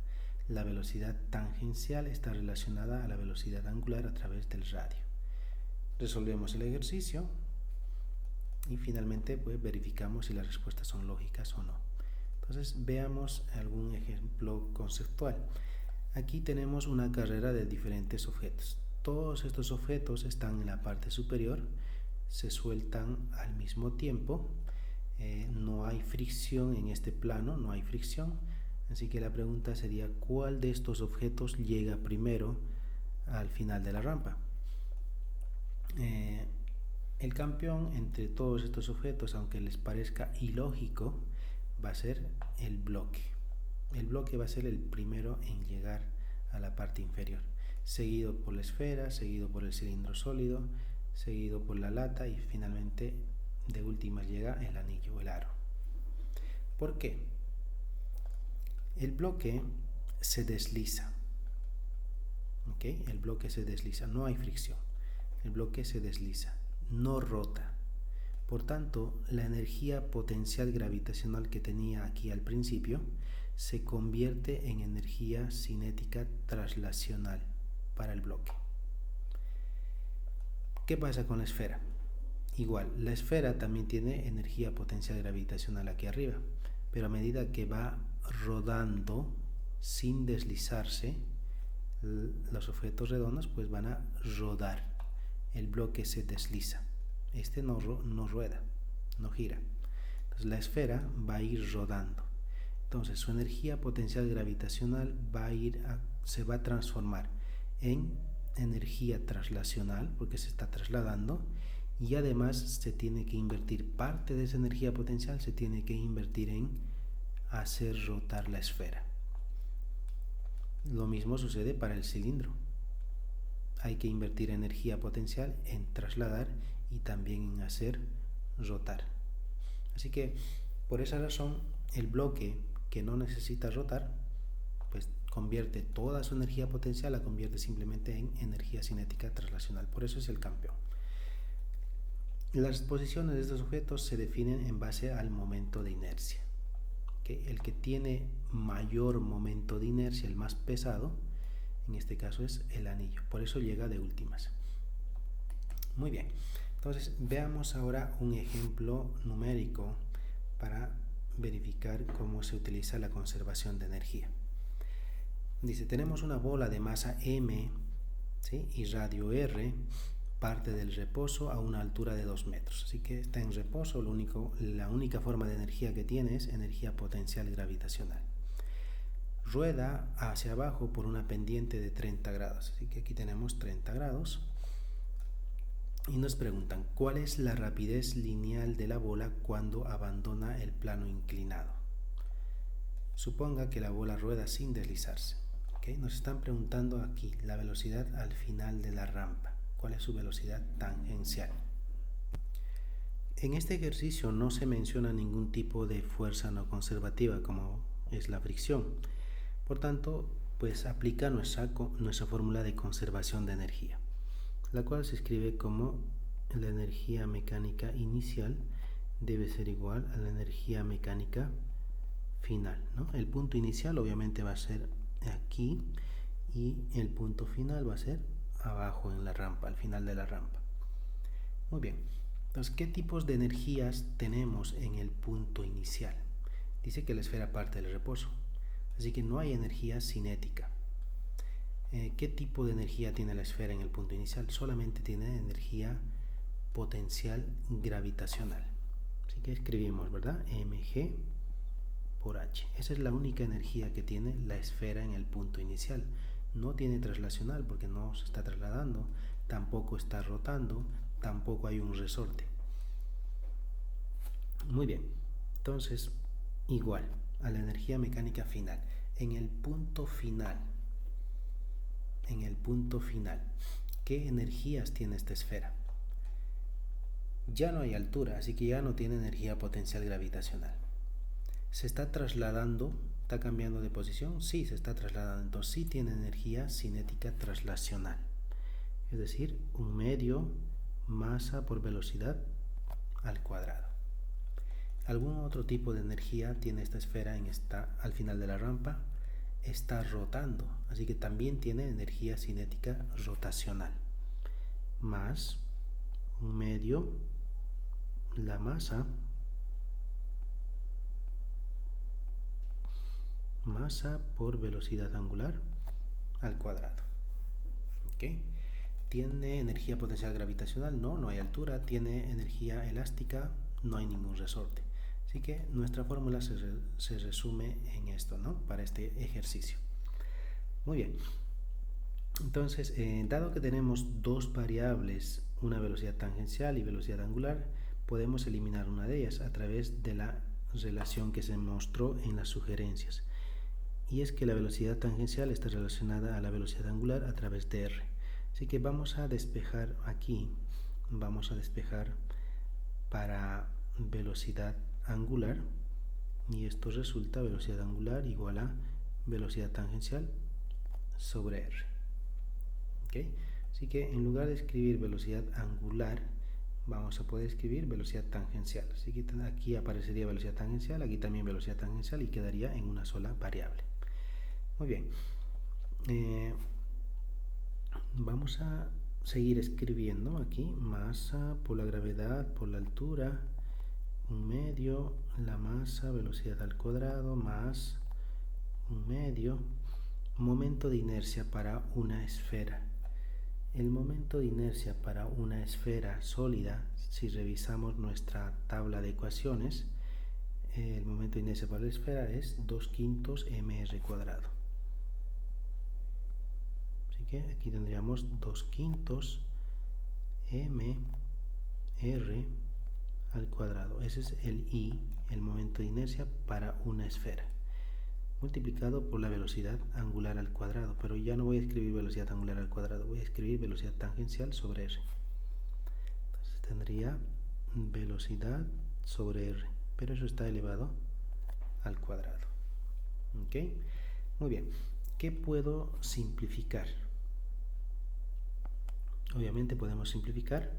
S1: La velocidad tangencial está relacionada a la velocidad angular a través del radio. Resolvemos el ejercicio y finalmente pues verificamos si las respuestas son lógicas o no. Entonces veamos algún ejemplo conceptual. Aquí tenemos una carrera de diferentes objetos. Todos estos objetos están en la parte superior, se sueltan al mismo tiempo, no hay fricción en este plano, no hay fricción. Así que la pregunta sería, ¿cuál de estos objetos llega primero al final de la rampa? El campeón entre todos estos objetos, aunque les parezca ilógico, va a ser el bloque. El bloque va a ser el primero en llegar a la parte inferior, seguido por la esfera, seguido por el cilindro sólido, seguido por la lata y finalmente de última llega el anillo, el aro. ¿Por qué? El bloque se desliza. ¿Okay? El bloque se desliza, no hay fricción. El bloque se desliza, no rota. Por tanto, la energía potencial gravitacional que tenía aquí al principio se convierte en energía cinética traslacional para el bloque. ¿Qué pasa con la esfera? Igual, la esfera también tiene energía potencial gravitacional aquí arriba, pero a medida que va rodando sin deslizarse, los objetos redondos pues van a rodar. El bloque se desliza, este no rueda, no gira. Entonces la esfera va a ir rodando. Entonces su energía potencial gravitacional se va a transformar en energía traslacional, porque se está trasladando, y además se tiene que invertir parte de esa energía potencial, se tiene que invertir en hacer rotar la esfera. Lo mismo sucede para el cilindro. Hay que invertir energía potencial en trasladar y también en hacer rotar. Así que por esa razón el bloque que no necesita rotar pues convierte toda su energía potencial, la convierte simplemente en energía cinética traslacional. Por eso es el campeón. Las posiciones de estos objetos se definen en base al momento de inercia. El que tiene mayor momento de inercia, el más pesado, en este caso es el anillo, por eso llega de últimas. Muy bien, entonces veamos ahora un ejemplo numérico para verificar cómo se utiliza la conservación de energía. Dice, tenemos una bola de masa m, ¿sí? y radio r, parte del reposo a una altura de 2 metros. Así que está en reposo, la única forma de energía que tiene es energía potencial gravitacional. Rueda hacia abajo por una pendiente de 30 grados. Así que aquí tenemos 30 grados. Y nos preguntan, ¿cuál es la rapidez lineal de la bola cuando abandona el plano inclinado? Suponga que la bola rueda sin deslizarse. ¿Okay? Nos están preguntando aquí la velocidad al final de la rampa. ¿Cuál es su velocidad tangencial? En este ejercicio no se menciona ningún tipo de fuerza no conservativa como es la fricción. Por tanto, pues aplica nuestra fórmula de conservación de energía, la cual se escribe como la energía mecánica inicial debe ser igual a la energía mecánica final, ¿no? El punto inicial obviamente va a ser aquí y el punto final va a ser abajo en la rampa, al final de la rampa. Muy bien, entonces, ¿qué tipos de energías tenemos en el punto inicial? Dice que la esfera parte del reposo, así que no hay energía cinética. ¿Qué tipo de energía tiene la esfera en el punto inicial? Solamente tiene energía potencial gravitacional. Así que escribimos, ¿verdad? mg por h. Esa es la única energía que tiene la esfera en el punto inicial. No tiene traslacional porque no se está trasladando, tampoco está rotando, tampoco hay un resorte. Muy bien, entonces igual a la energía mecánica final. En el punto final, ¿qué energías tiene esta esfera? Ya no hay altura, así que ya no tiene energía potencial gravitacional. ¿Se está trasladando? ¿Está cambiando de posición? Sí, se está trasladando. Entonces sí tiene energía cinética traslacional. Es decir, un medio masa por velocidad al cuadrado. ¿Algún otro tipo de energía tiene esta esfera al final de la rampa? Está rotando, así que también tiene energía cinética rotacional. Más un medio, la masa por velocidad angular al cuadrado. ¿Ok? ¿Tiene energía potencial gravitacional? No, no hay altura. ¿Tiene energía elástica? No hay ningún resorte. Así que nuestra fórmula se resume en esto, ¿no? Para este ejercicio. Muy bien. Entonces, dado que tenemos dos variables, una velocidad tangencial y velocidad angular, podemos eliminar una de ellas a través de la relación que se mostró en las sugerencias. Y es que la velocidad tangencial está relacionada a la velocidad angular a través de r. Así que vamos a despejar aquí, vamos a despejar para velocidad angular, y esto resulta velocidad angular igual a velocidad tangencial sobre r. ¿Okay? Así que en lugar de escribir velocidad angular, vamos a poder escribir velocidad tangencial. Así que aquí aparecería velocidad tangencial, aquí también velocidad tangencial, y quedaría en una sola variable. Muy bien. Vamos a seguir escribiendo aquí masa por la gravedad por la altura, un medio, la masa, velocidad al cuadrado, más un medio, momento de inercia para una esfera. El momento de inercia para una esfera sólida, si revisamos nuestra tabla de ecuaciones, el momento de inercia para la esfera es 2/5 mr cuadrado. Así que aquí tendríamos 2/5 mr al cuadrado. Ese es el I, el momento de inercia para una esfera, multiplicado por la velocidad angular al cuadrado. Pero ya no voy a escribir velocidad angular al cuadrado, voy a escribir velocidad tangencial sobre r. Entonces tendría velocidad sobre r, pero eso está elevado al cuadrado. ¿Ok? Muy bien. ¿Qué puedo simplificar? Obviamente podemos simplificar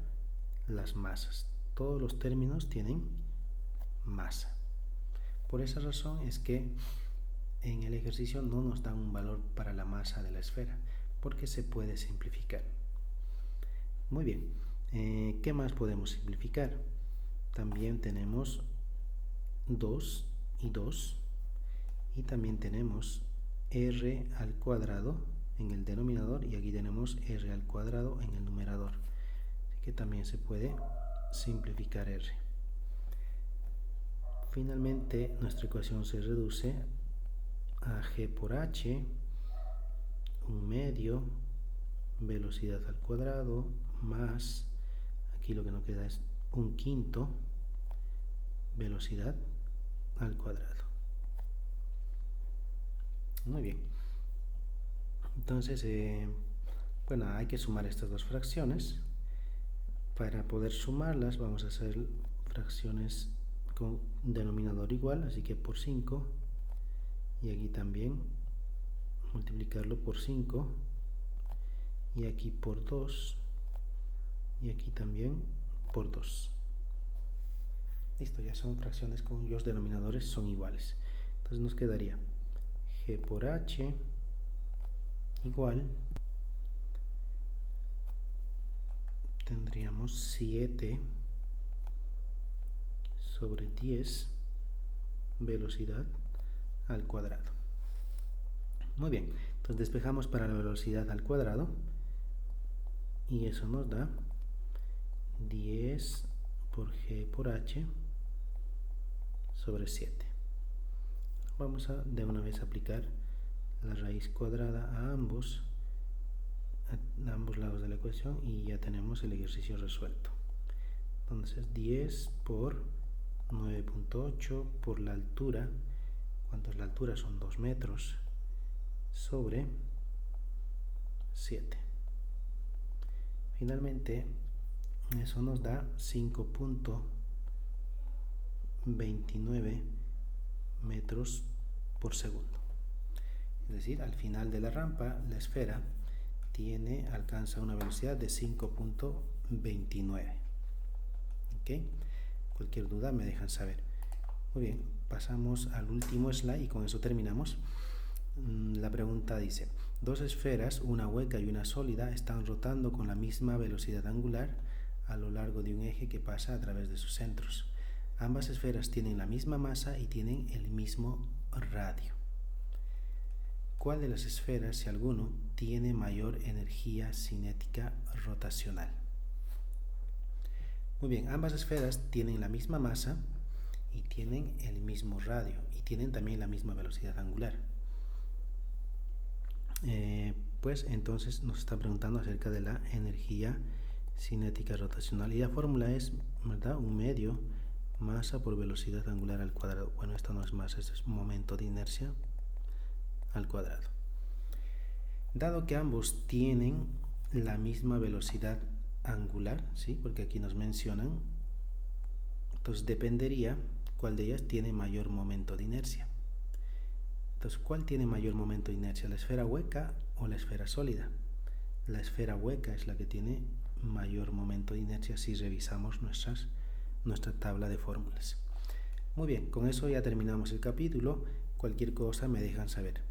S1: las masas. Todos los términos tienen masa. Por esa razón es que en el ejercicio no nos dan un valor para la masa de la esfera, porque se puede simplificar. Muy bien. ¿Qué más podemos simplificar? También tenemos 2 y 2, y también tenemos r al cuadrado en el denominador, y aquí tenemos r al cuadrado en el numerador. Así que también se puede simplificar r. Finalmente, nuestra ecuación se reduce a g por h, un medio, velocidad al cuadrado, más, aquí lo que nos queda es 1/5 velocidad al cuadrado. Muy bien. Entonces, bueno, hay que sumar estas dos fracciones. Para poder sumarlas vamos a hacer fracciones con denominador igual, así que por 5, y aquí también multiplicarlo por 5, y aquí por 2, y aquí también por 2. Listo, ya son fracciones cuyos denominadores son iguales. Entonces nos quedaría g por h igual, tendríamos 7 sobre 10 velocidad al cuadrado. Muy bien, entonces despejamos para la velocidad al cuadrado, y eso nos da 10 por g por h sobre 7. Vamos a de una vez aplicar la raíz cuadrada a ambos lados de la ecuación y ya tenemos el ejercicio resuelto. Entonces 10 por 9.8 por la altura, ¿cuánto es la altura? Son 2 metros, sobre 7. Finalmente eso nos da 5.29 metros por segundo. Es decir, al final de la rampa la esfera alcanza una velocidad de 5.29. ¿Okay? Cualquier duda me dejan saber. Muy bien, pasamos al último slide y con eso terminamos. La pregunta dice: dos esferas, una hueca y una sólida, están rotando con la misma velocidad angular a lo largo de un eje que pasa a través de sus centros. Ambas esferas tienen la misma masa y tienen el mismo radio. ¿Cuál de las esferas, si alguno, tiene mayor energía cinética rotacional? Muy bien, ambas esferas tienen la misma masa y tienen el mismo radio y tienen también la misma velocidad angular. Pues entonces nos está preguntando acerca de la energía cinética rotacional y la fórmula es, ¿verdad?, un medio masa por velocidad angular al cuadrado. Bueno, esto no es masa, esto es momento de inercia al cuadrado. Dado que ambos tienen la misma velocidad angular, ¿sí?, porque aquí nos mencionan, entonces dependería cuál de ellas tiene mayor momento de inercia. Entonces, ¿cuál tiene mayor momento de inercia? ¿La esfera hueca o la esfera sólida? La esfera hueca es la que tiene mayor momento de inercia si revisamos nuestra tabla de fórmulas. Muy bien, con eso ya terminamos el capítulo. Cualquier cosa me dejan saber.